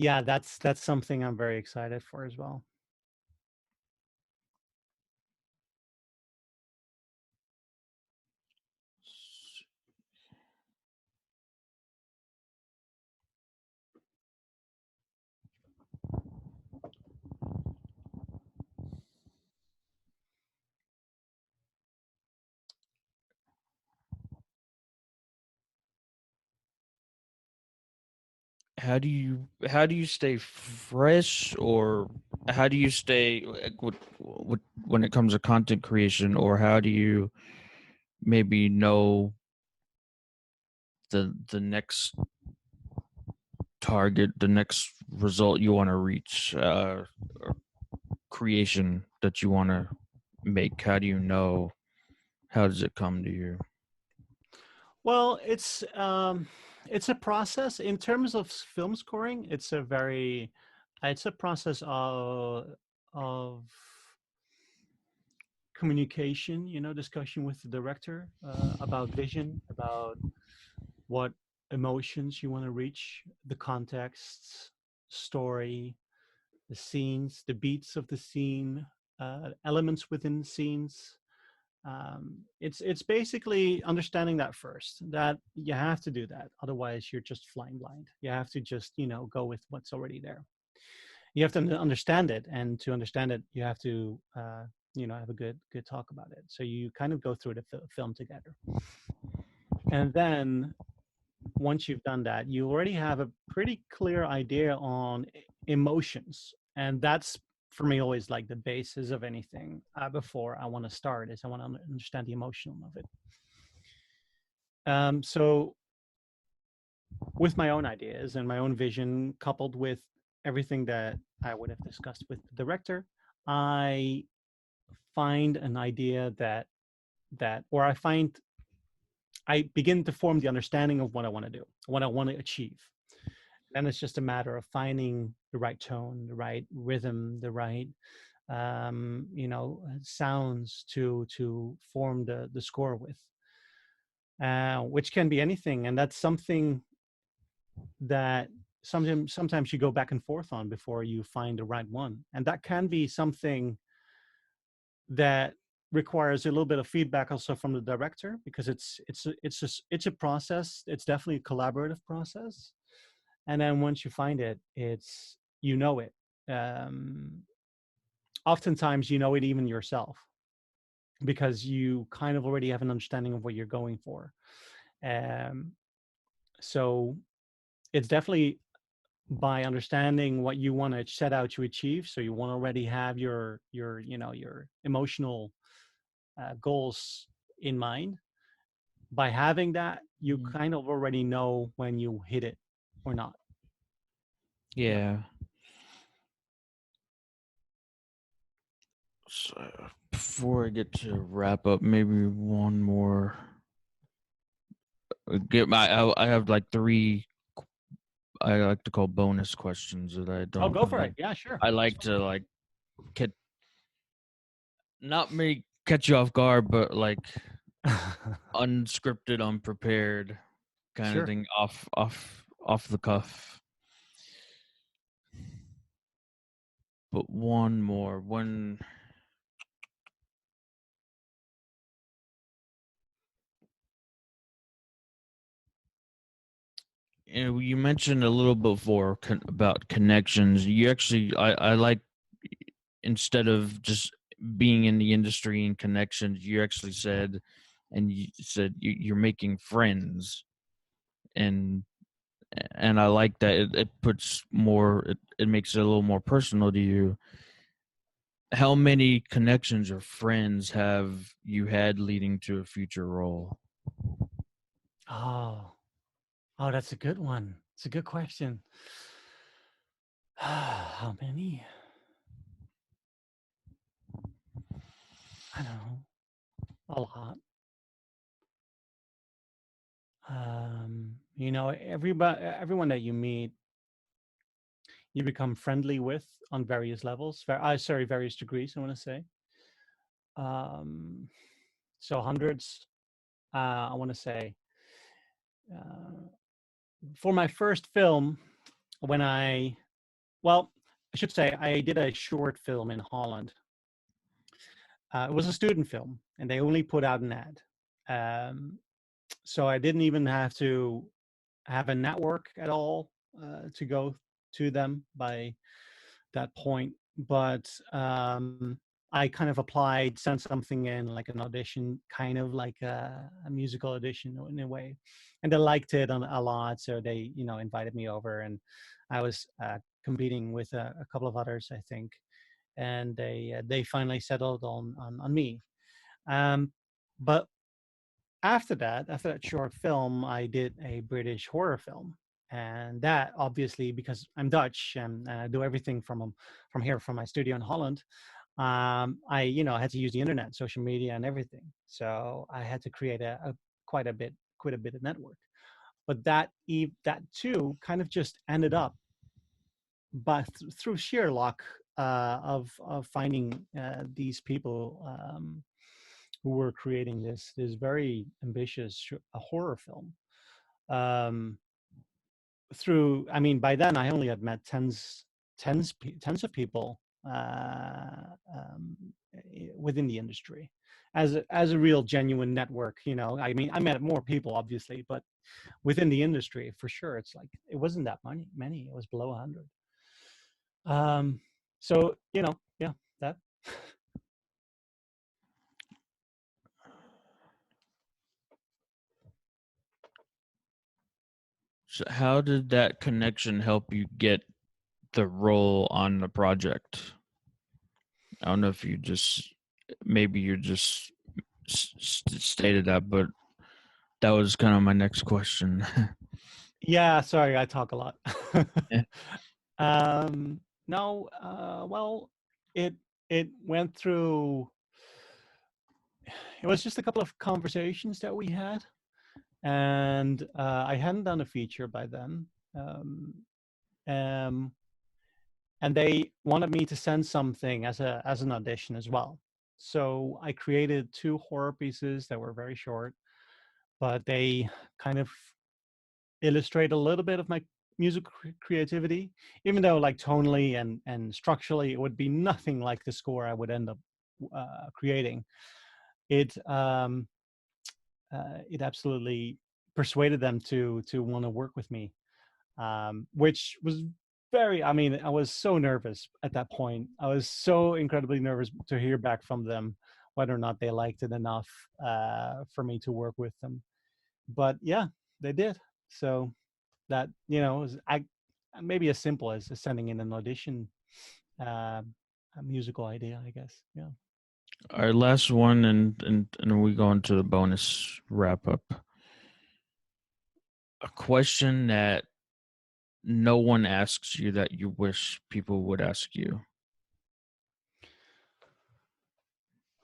yeah, that's something I'm very excited for as well. How do you stay fresh, or how do you stay like, when it comes to content creation, or how do you maybe know the next target, the next result you want to reach, or creation that you want to make? How do you know? How does it come to you? Well, it's a process in terms of film scoring. It's a process of communication, discussion with the director about vision, about what emotions you want to reach, the context, story, the scenes, the beats of the scene, elements within the scenes. It's basically understanding that first, that you have to do that, otherwise you're just flying blind. You have to just go with what's already there. You have to understand it, and to understand it you have to have a good talk about it, so you kind of go through the film together. And then once you've done that, you already have a pretty clear idea on emotions, and that's for me always like the basis of anything. Before I want to start, is I want to understand the emotion of it. So with my own ideas and my own vision, coupled with everything that I would have discussed with the director, I find an idea or I begin to form the understanding of what I want to do, what I want to achieve. Then it's just a matter of finding the right tone, the right rhythm, the right sounds to form the score with, which can be anything. And that's something that sometimes you go back and forth on before you find the right one. And that can be something that requires a little bit of feedback also from the director, because it's a process. It's definitely a collaborative process. And then once you find it, it. Oftentimes you know it even yourself, because you kind of already have an understanding of what you're going for. um, so it's definitely by understanding what you want to set out to achieve. So you want to already have your emotional goals in mind. By having that, you kind of already know when you hit it or not. Yeah. So before I get to wrap up, maybe one more. I have like three. I like to call bonus questions that I Oh, don't. go for it. Yeah, sure. I like to like get not me catch you off guard, but like unscripted, unprepared kind of Sure. thing, off the cuff. But one more. You mentioned a little before about connections. You actually, I like, instead of just being in the industry and connections, you actually said and you said you're making friends, and I like that it puts more, it makes it a little more personal to you. How many connections or friends have you had leading to a future role? Oh, oh, that's a good one. It's a good question. How many? I don't know. A lot. You know, everyone that you meet, you become friendly with on various levels. Sorry, various degrees. I want to say. Um, so hundreds. I want to say uh, for my first film, when well, I should say I did a short film in Holland. It was a student film, and they only put out an ad. Um, so I didn't even have to have a network at all to go to them by that point. But I kind of applied, sent something in, like an audition, kind of like a musical audition in a way, and they liked it a lot. So they, you know, invited me over, and I was competing with a couple of others, I think, and they finally settled on me. Um, but after that short film, I did a British horror film, and that obviously because I'm Dutch and I do everything from here from my studio in Holland. I had to use the internet, social media, and everything. So I had to create a quite a bit of network. But that too kind of just ended up, but through sheer luck of finding these people who were creating this very ambitious a horror film. Um, Through, I mean, by then I only had met tens of people um, within the industry as a real genuine network. You know, I mean, I met more people obviously, but within the industry for sure, it's like it wasn't that many. It was below 100. So yeah, that. So how did that connection help you get the role on the project? I don't know if you just, maybe you just stated that, but that was kind of my next question. Yeah, sorry, I talk a lot. Yeah. No, well, it it went through. It was just a couple of conversations that we had, and I hadn't done a feature by then, um, um, and they wanted me to send something as an audition as well. So I created two horror pieces that were very short, but they kind of illustrate a little bit of my music creativity, even though like tonally and structurally it would be nothing like the score I would end up creating. It um, uh, it absolutely persuaded them to want to work with me, which was very. I mean, I was so nervous at that point. I was so incredibly nervous to hear back from them whether or not they liked it enough for me to work with them. But yeah, they did. So that is maybe as simple as sending in an audition, uh, a musical idea, I guess. Yeah. Our last one, and we go into the bonus wrap up. A question that no one asks you that you wish people would ask you.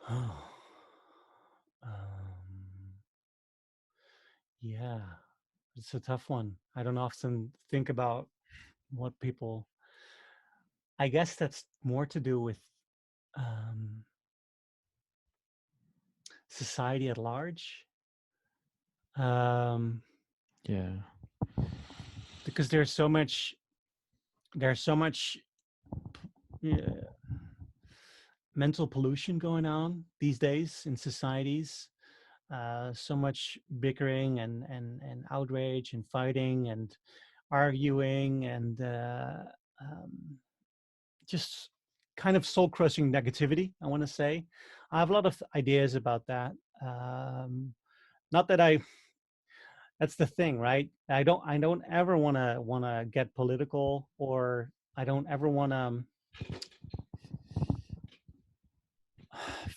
Oh, um, yeah, it's a tough one. I don't often think about what people. I guess that's more to do with um, society at large, um, Yeah. because there's so much yeah, mental pollution going on these days in societies. So much bickering and outrage and fighting and arguing and um, just kind of soul crushing negativity. I want to say I have a lot of ideas about that. Not that I that's the thing, right? I don't ever want to get political, or I don't ever want to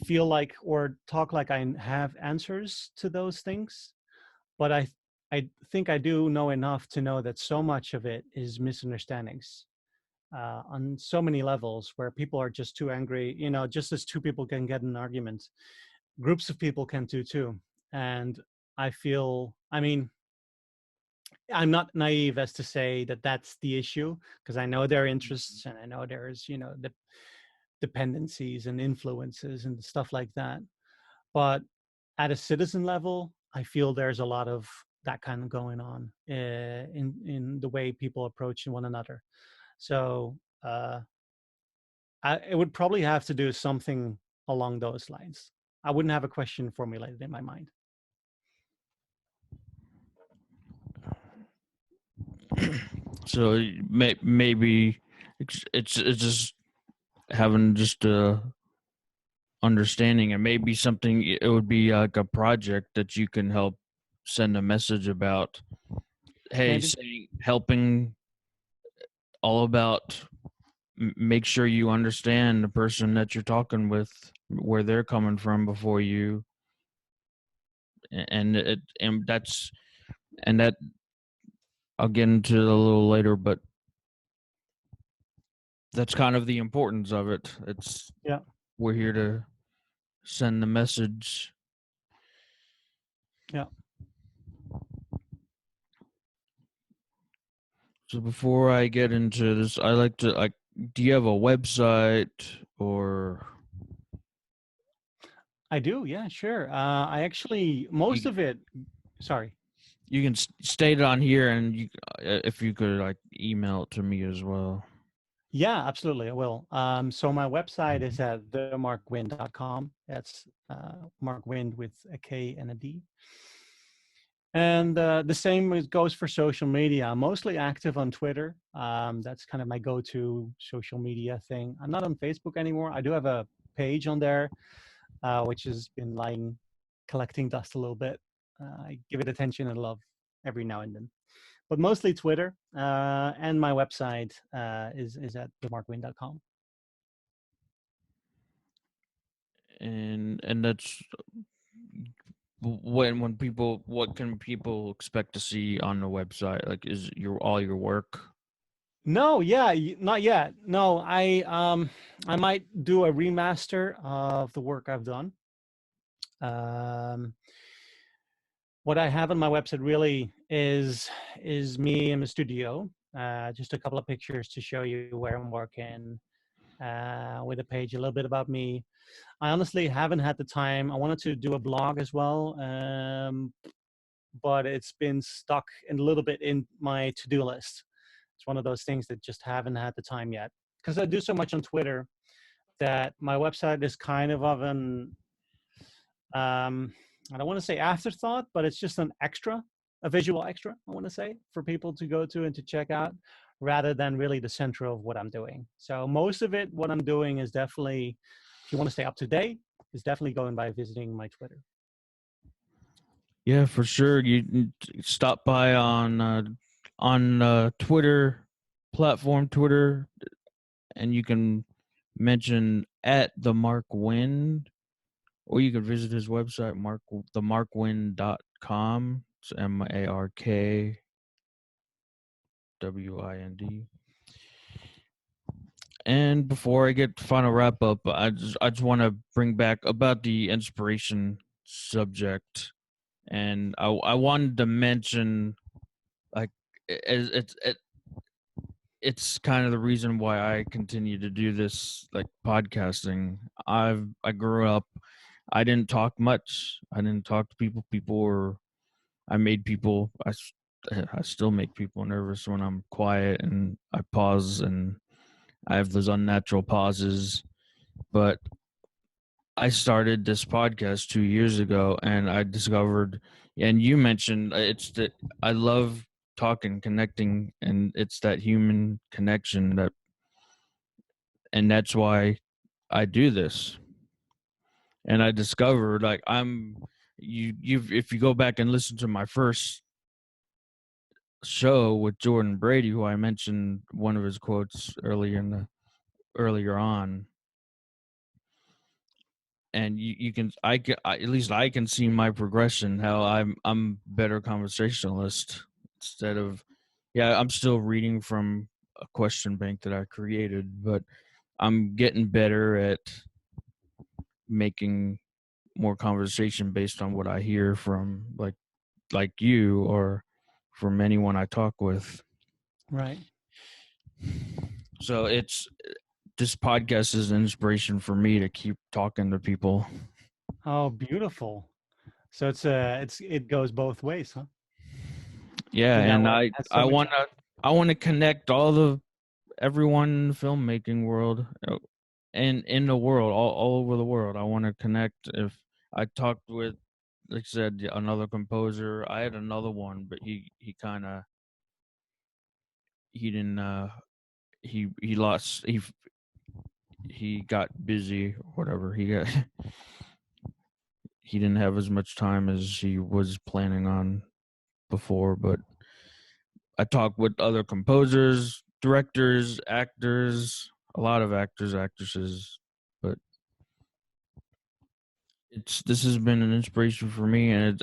feel like or talk like I have answers to those things. But I think I do know enough to know that so much of it is misunderstandings on so many levels, where people are just too angry. Just as two people can get in an argument, groups of people can too. And I feel, I mean, I'm not naive as to say that that's the issue, because I know there are interests, and I know there's, the dependencies and influences and stuff like that. But at a citizen level, I feel there's a lot of that kind of going on in the way people approach one another. So it would probably have to do something along those lines. I wouldn't have a question formulated in my mind. So maybe it's just having just a understanding, and maybe something, it would be like a project that you can help send a message about. Hey, Maybe. saying helping all about make sure you understand the person that you're talking with, where they're coming from before you, and that's and that I'll get into it a little later, but that's kind of the importance of it. It's Yeah. We're here to send the message. Yeah. So before I get into this, I like to like. Do you have a website or? I do. Yeah, sure. I actually, most You, of it, sorry. you can state it on here, and if you could like email it to me as well. Yeah, absolutely. I will. So my website is at themarkwind.com. That's Mark Wind with a K and a D. And the same goes for social media. I'm mostly active on Twitter. That's kind of my go-to social media thing. I'm not on Facebook anymore. I do have a page on there, which has been lying, collecting dust a little bit. I give it attention and love every now and then, but mostly Twitter. And my website is at themarkwind.com. And that's when people, what can people expect to see on the website? Like, is your all your work? No, yeah, not yet. No, I might do a remaster of the work I've done. Um, what I have on my website really is me in the studio. Just a couple of pictures to show you where I'm working. With a page a little bit about me. I honestly haven't had the time. I wanted to do a blog as well, but it's been stuck in a little bit in my to-do list. It's one of those things that just haven't had the time yet, because I do so much on Twitter that my website is kind of an I don't want to say afterthought, but it's just an extra, a visual extra, I want to say, for people to go to and to check out, rather than really the center of what I'm doing. So most of it, what I'm doing is definitely, if you want to stay up to date, is definitely going by visiting my Twitter. Yeah, for sure. You stop by on Twitter platform, Twitter, and you can mention at the Mark Wind, or you can visit his website, themarkwind.com. It's MARKWIND. And before I get to final wrap up, I just want to bring back about the inspiration subject, and I wanted to mention, like, it's kind of the reason why I continue to do this, like, podcasting. I grew up, I didn't talk much. I didn't talk to people. I made people. I still make people nervous when I'm quiet and I pause and I have those unnatural pauses. But I started this podcast 2 years ago, and I discovered, and you mentioned, it's that I love talking, connecting, and it's that human connection and that's why I do this. And I discovered, like, if you go back and listen to my first show with Jordan Brady, who I mentioned one of his quotes earlier on, and you can at least I can see my progression, how I'm better conversationalist instead of, yeah, I'm still reading from a question bank that I created, but I'm getting better at making more conversation based on what I hear from like you or from anyone I talk with. Right. So it's this podcast is an inspiration for me to keep talking to people. Oh, beautiful. So it goes both ways, huh? Yeah, The and network I has so I much. want to I want to connect everyone in the filmmaking world, and in the world, all over the world. I want to connect. If I talked with, like I said, another composer, I had another one, but he kind of he didn't he lost he got busy or whatever. He didn't have as much time as he was planning on before, but I talked with other composers, directors, actors, a lot of actors, actresses, but it's this has been an inspiration for me, and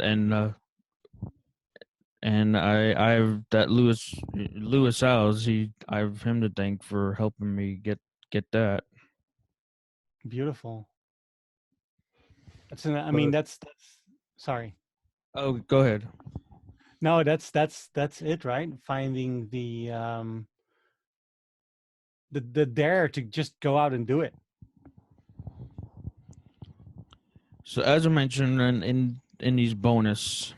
I've that Lewis Howes, I have him to thank for helping me get that. Beautiful. I mean, But that's sorry. oh, go ahead. No, that's it, right? Finding the dare to just go out and do it. So as I mentioned in these bonus,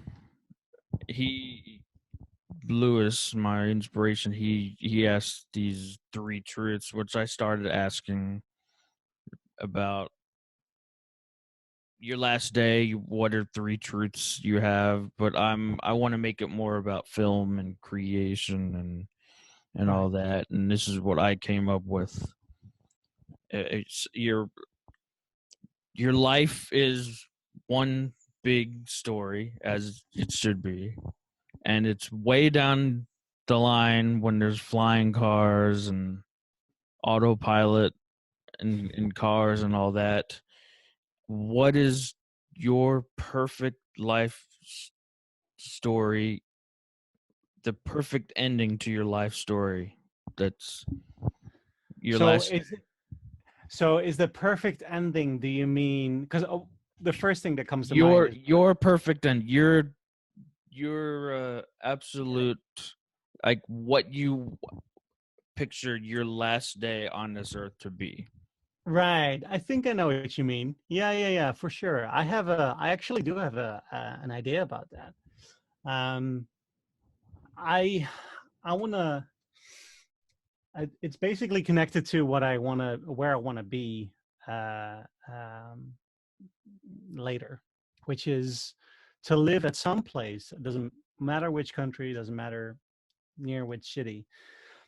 he Lewis, my inspiration, he asked these three truths, which I started asking about your last day. What are three truths you have? But I want to make it more about film and creation and Right. all that. And this is what I came up with. It's your life is one big story, as it should be, and it's way down the line when there's flying cars and autopilot and cars and all that. What is your perfect life story, the perfect ending to your life story? That's your So last is so is the perfect ending? Do you mean because the first thing that comes to mind is your perfect end, your absolute, like what you pictured your last day on this earth to be. right. I think I know what you mean. Yeah, yeah, yeah, for sure. I actually do have an idea about that. Um, I I wanna. It's basically connected to what I wanna, where I wanna be uh, um, later, which is to live at some place. It doesn't matter which country, doesn't matter near which city,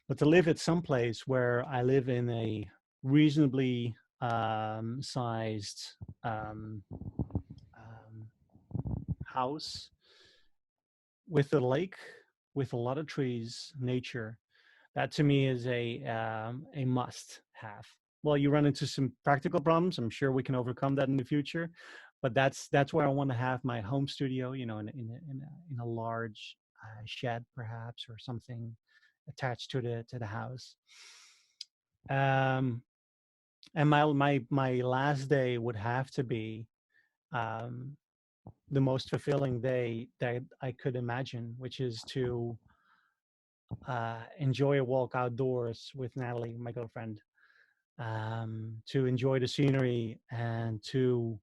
but to live at some place where I live in a reasonably sized um, um, house with a lake, with a lot of trees, nature. That to me is a must have. Well, you run into some practical problems. I'm sure we can overcome that in the future, but that's where I want to have my home studio. You know, in a large shed perhaps, or something attached to the house. Um, and my last day would have to be um, the most fulfilling day that I could imagine, which is to enjoy a walk outdoors with Natalie, my girlfriend, to enjoy the scenery and to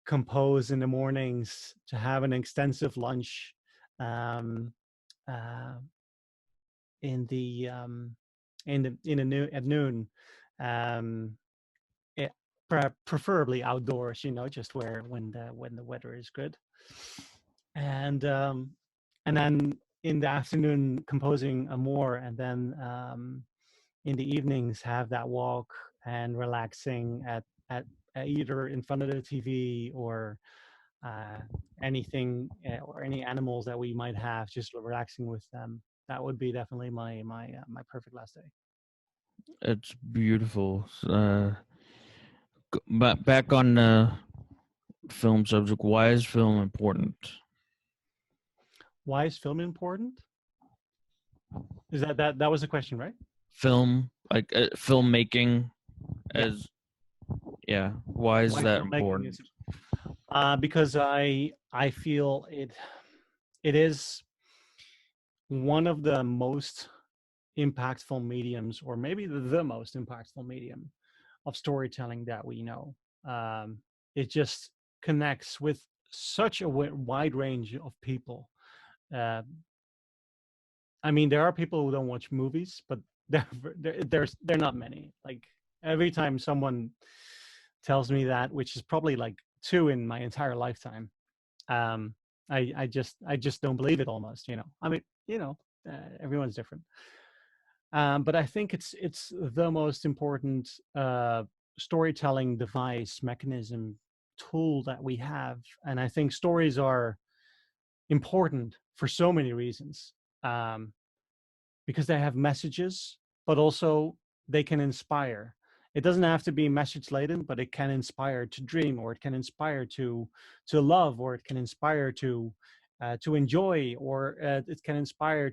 compose in the mornings, to have an extensive lunch um, uh, in the at noon. Um, it, Preferably outdoors, you know, just where when the weather is good, and and then in the afternoon composing a more, and then in the evenings have that walk and relaxing at either in front of the TV or uh, anything or any animals that we might have, just relaxing with them. That would be definitely my perfect last day. It's beautiful. But back on the film subject, why is film important? Why is film important? Is that was the question, right? Film, like filmmaking, Yeah. as yeah. Why is Why that filmmaking important? is because I feel it is one of the most impactful mediums, or maybe the most impactful medium of storytelling that we know. Um, it just connects with such a wide range of people. Uh, I mean, there are people who don't watch movies, but they're not many. Like every time someone tells me that, which is probably like two in my entire lifetime, um, I just don't believe it. Almost, you know. I mean, you know, everyone's different. But I think it's the most important storytelling device, mechanism, tool that we have, and I think stories are important for so many reasons, um, because they have messages, but also they can inspire. It doesn't have to be message laden, but it can inspire to dream, or it can inspire to love, or it can inspire to enjoy, or it can inspire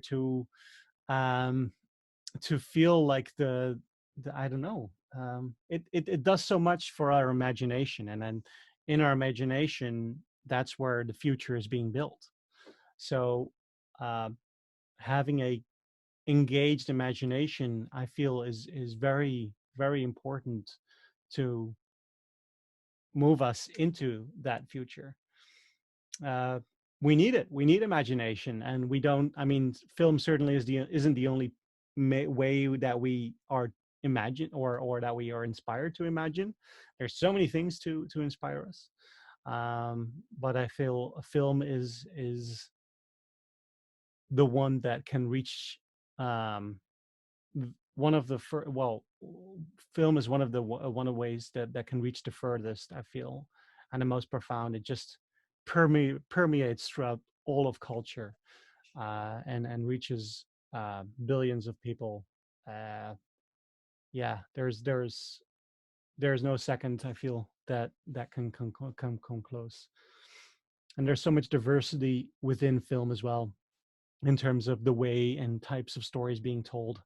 um, to feel like the I don't know. It does so much for our imagination, and then in our imagination, that's where the future is being built. So, uh, having a engaged imagination, I feel, is very important to move us into that future. Uh, we need it. We need imagination, and we don't. I mean, film certainly isn't the only way that we are imagine or that we are inspired to imagine. There's so many things to inspire us, but I feel a film is the one that can reach um, one of the well, film is one of the one of ways that can reach the furthest, I feel, and the most profound. It just permeates throughout all of culture, and reaches billions of people. uh yeah, there's no second, I feel, that can come close. And there's so much diversity within film as well, in terms of the way and types of stories being told.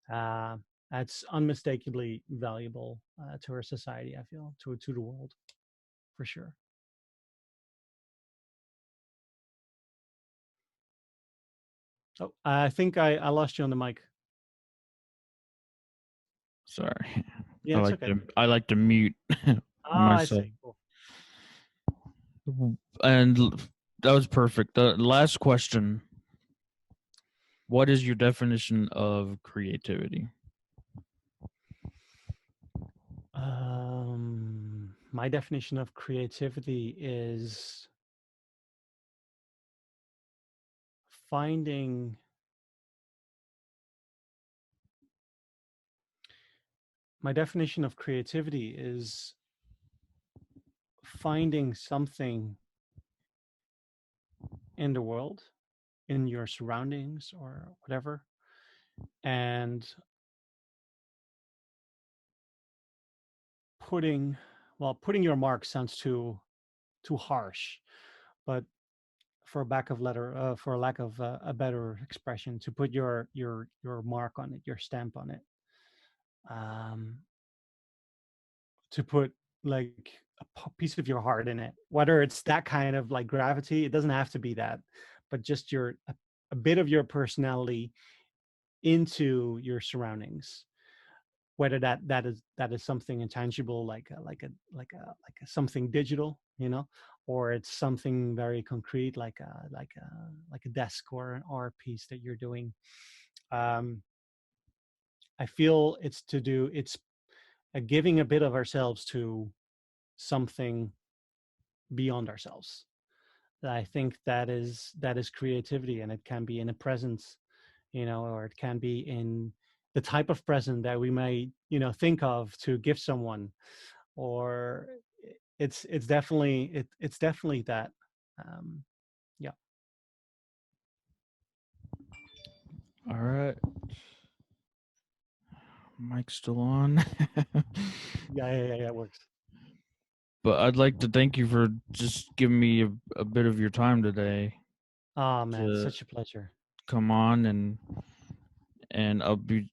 uh, that's unmistakably valuable to our society, I feel, to the world, for sure. Oh, I think I lost you on the mic. Sorry, Yeah, it's okay. I like to mute I myself. see. Cool. And that was perfect. The last question: what is your definition of creativity? My definition of creativity is finding my definition of creativity is finding something in the world, in your surroundings or whatever, and putting putting your mark sounds too harsh, but for a lack of a better expression, to put your mark on it, your stamp on it, um, to put like a piece of your heart in it, whether it's that kind of like gravity. It doesn't have to be that, but just a bit of your personality into your surroundings, whether that is something intangible, like a something digital, you know, or it's something very concrete, like a desk or an art piece that you're doing. um I feel it's a giving a bit of ourselves to something beyond ourselves. I think that is creativity, and it can be in a presence, you know, or it can be in the type of present that we may, you know, think of to give someone, or it's definitely it's definitely that. Um, yeah, All right. Mic's still on. yeah, it works. But I'd like to thank you for just giving me a bit of your time today Oh man, to such a pleasure. come on, and I'll be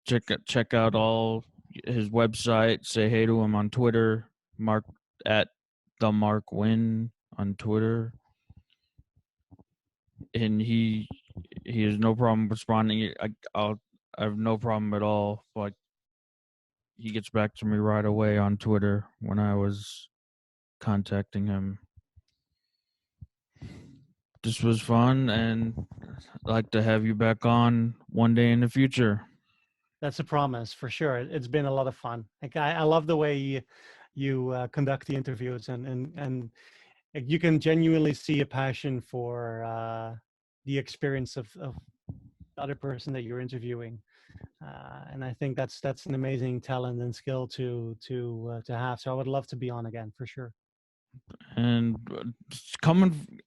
check out all his website. Say hey to him on Twitter. Mark at the Mark Wynn on Twitter, and he has no problem responding. I have no problem at all. Like, he gets back to me right away on Twitter when I was contacting him. This was fun, and I'd like to have you back on one day in the future. That's a promise for sure. It's been a lot of fun. Like I love the way you conduct the interviews, and you can genuinely see a passion for the experience of the other person that you're interviewing. And I think that's an amazing talent and skill to have. So I would love to be on again for sure. And coming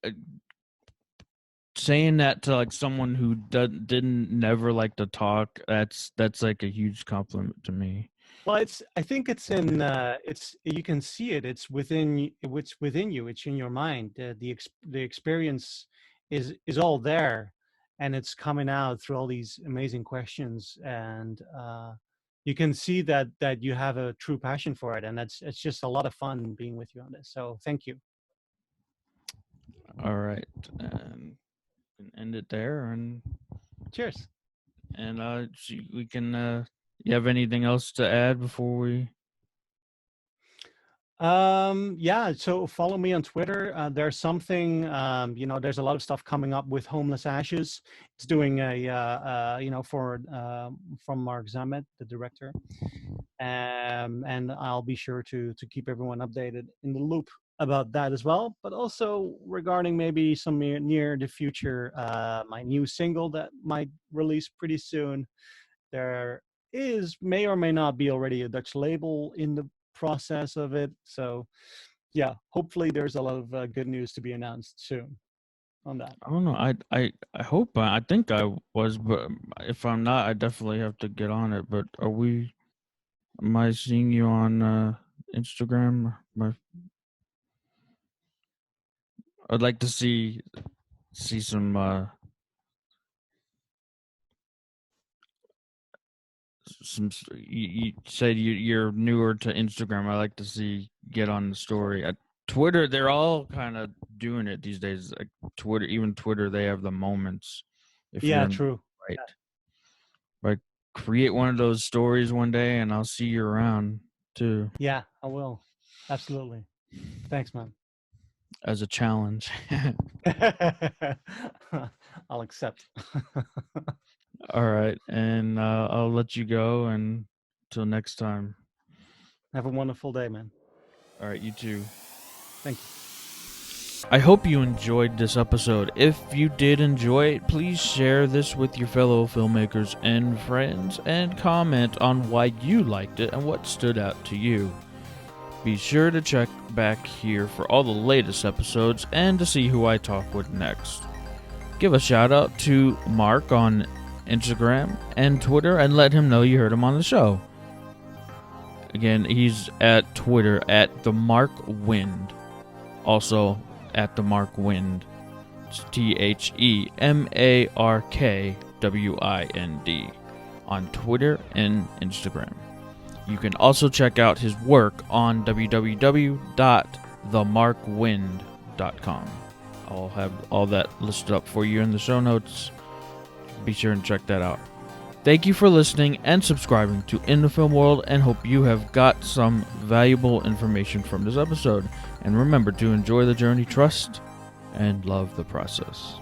saying that to like someone who didn't never like to talk, that's like a huge compliment to me. Well, I think it's in it's you can see it. It's it's within you. It's in your mind. The experience is all there, and it's coming out through all these amazing questions, and you can see that you have a true passion for it, and it's just a lot of fun being with you on this. So thank you. All right, and end it there, Cheers. and we can. You have anything else to add before we? Yeah, so follow me on Twitter. There's something, there's a lot of stuff coming up with Homeless Ashes. It's doing for from Mark Zamet, the director. And I'll be sure to keep everyone updated in the loop about that as well. But also regarding maybe some near the future, my new single that might release pretty soon. There may or may not be already a Dutch label in the process of it. So yeah, hopefully there's a lot of good news to be announced soon on that. I don't know. I hope. I think I was, but if I'm not, I definitely have to get on it. But are we? Am I seeing you on Instagram? I'd like to see some you said you're newer to Instagram. I like to see get on the story at Twitter. They're all kind of doing it these days. Like Twitter, even Twitter, they have the moments. If you're Yeah, in the true. right, like create one of those stories one day, and I'll see you around too. Yeah, I will. Absolutely. Thanks, man. As a challenge. I'll accept. All right, and I'll let you go. And till next time. Have a wonderful day, man. All right, you too. Thank you. I hope you enjoyed this episode. If you did enjoy it, please share this with your fellow filmmakers and friends and comment on why you liked it and what stood out to you. Be sure to check back here for all the latest episodes and to see who I talk with next. Give a shout out to Mark on Instagram and Twitter and let him know you heard him on the show. Again, he's at Twitter at the Mark Wind. Also at the Mark Wind. It's TheMarkWind on Twitter and Instagram. You can also check out his work on www.themarkwind.com. I'll have all that listed up for you in the show notes. Be sure and check that out. Thank you for listening and subscribing to In the Film World, and hope you have got some valuable information from this episode. And remember to enjoy the journey, trust, and love the process.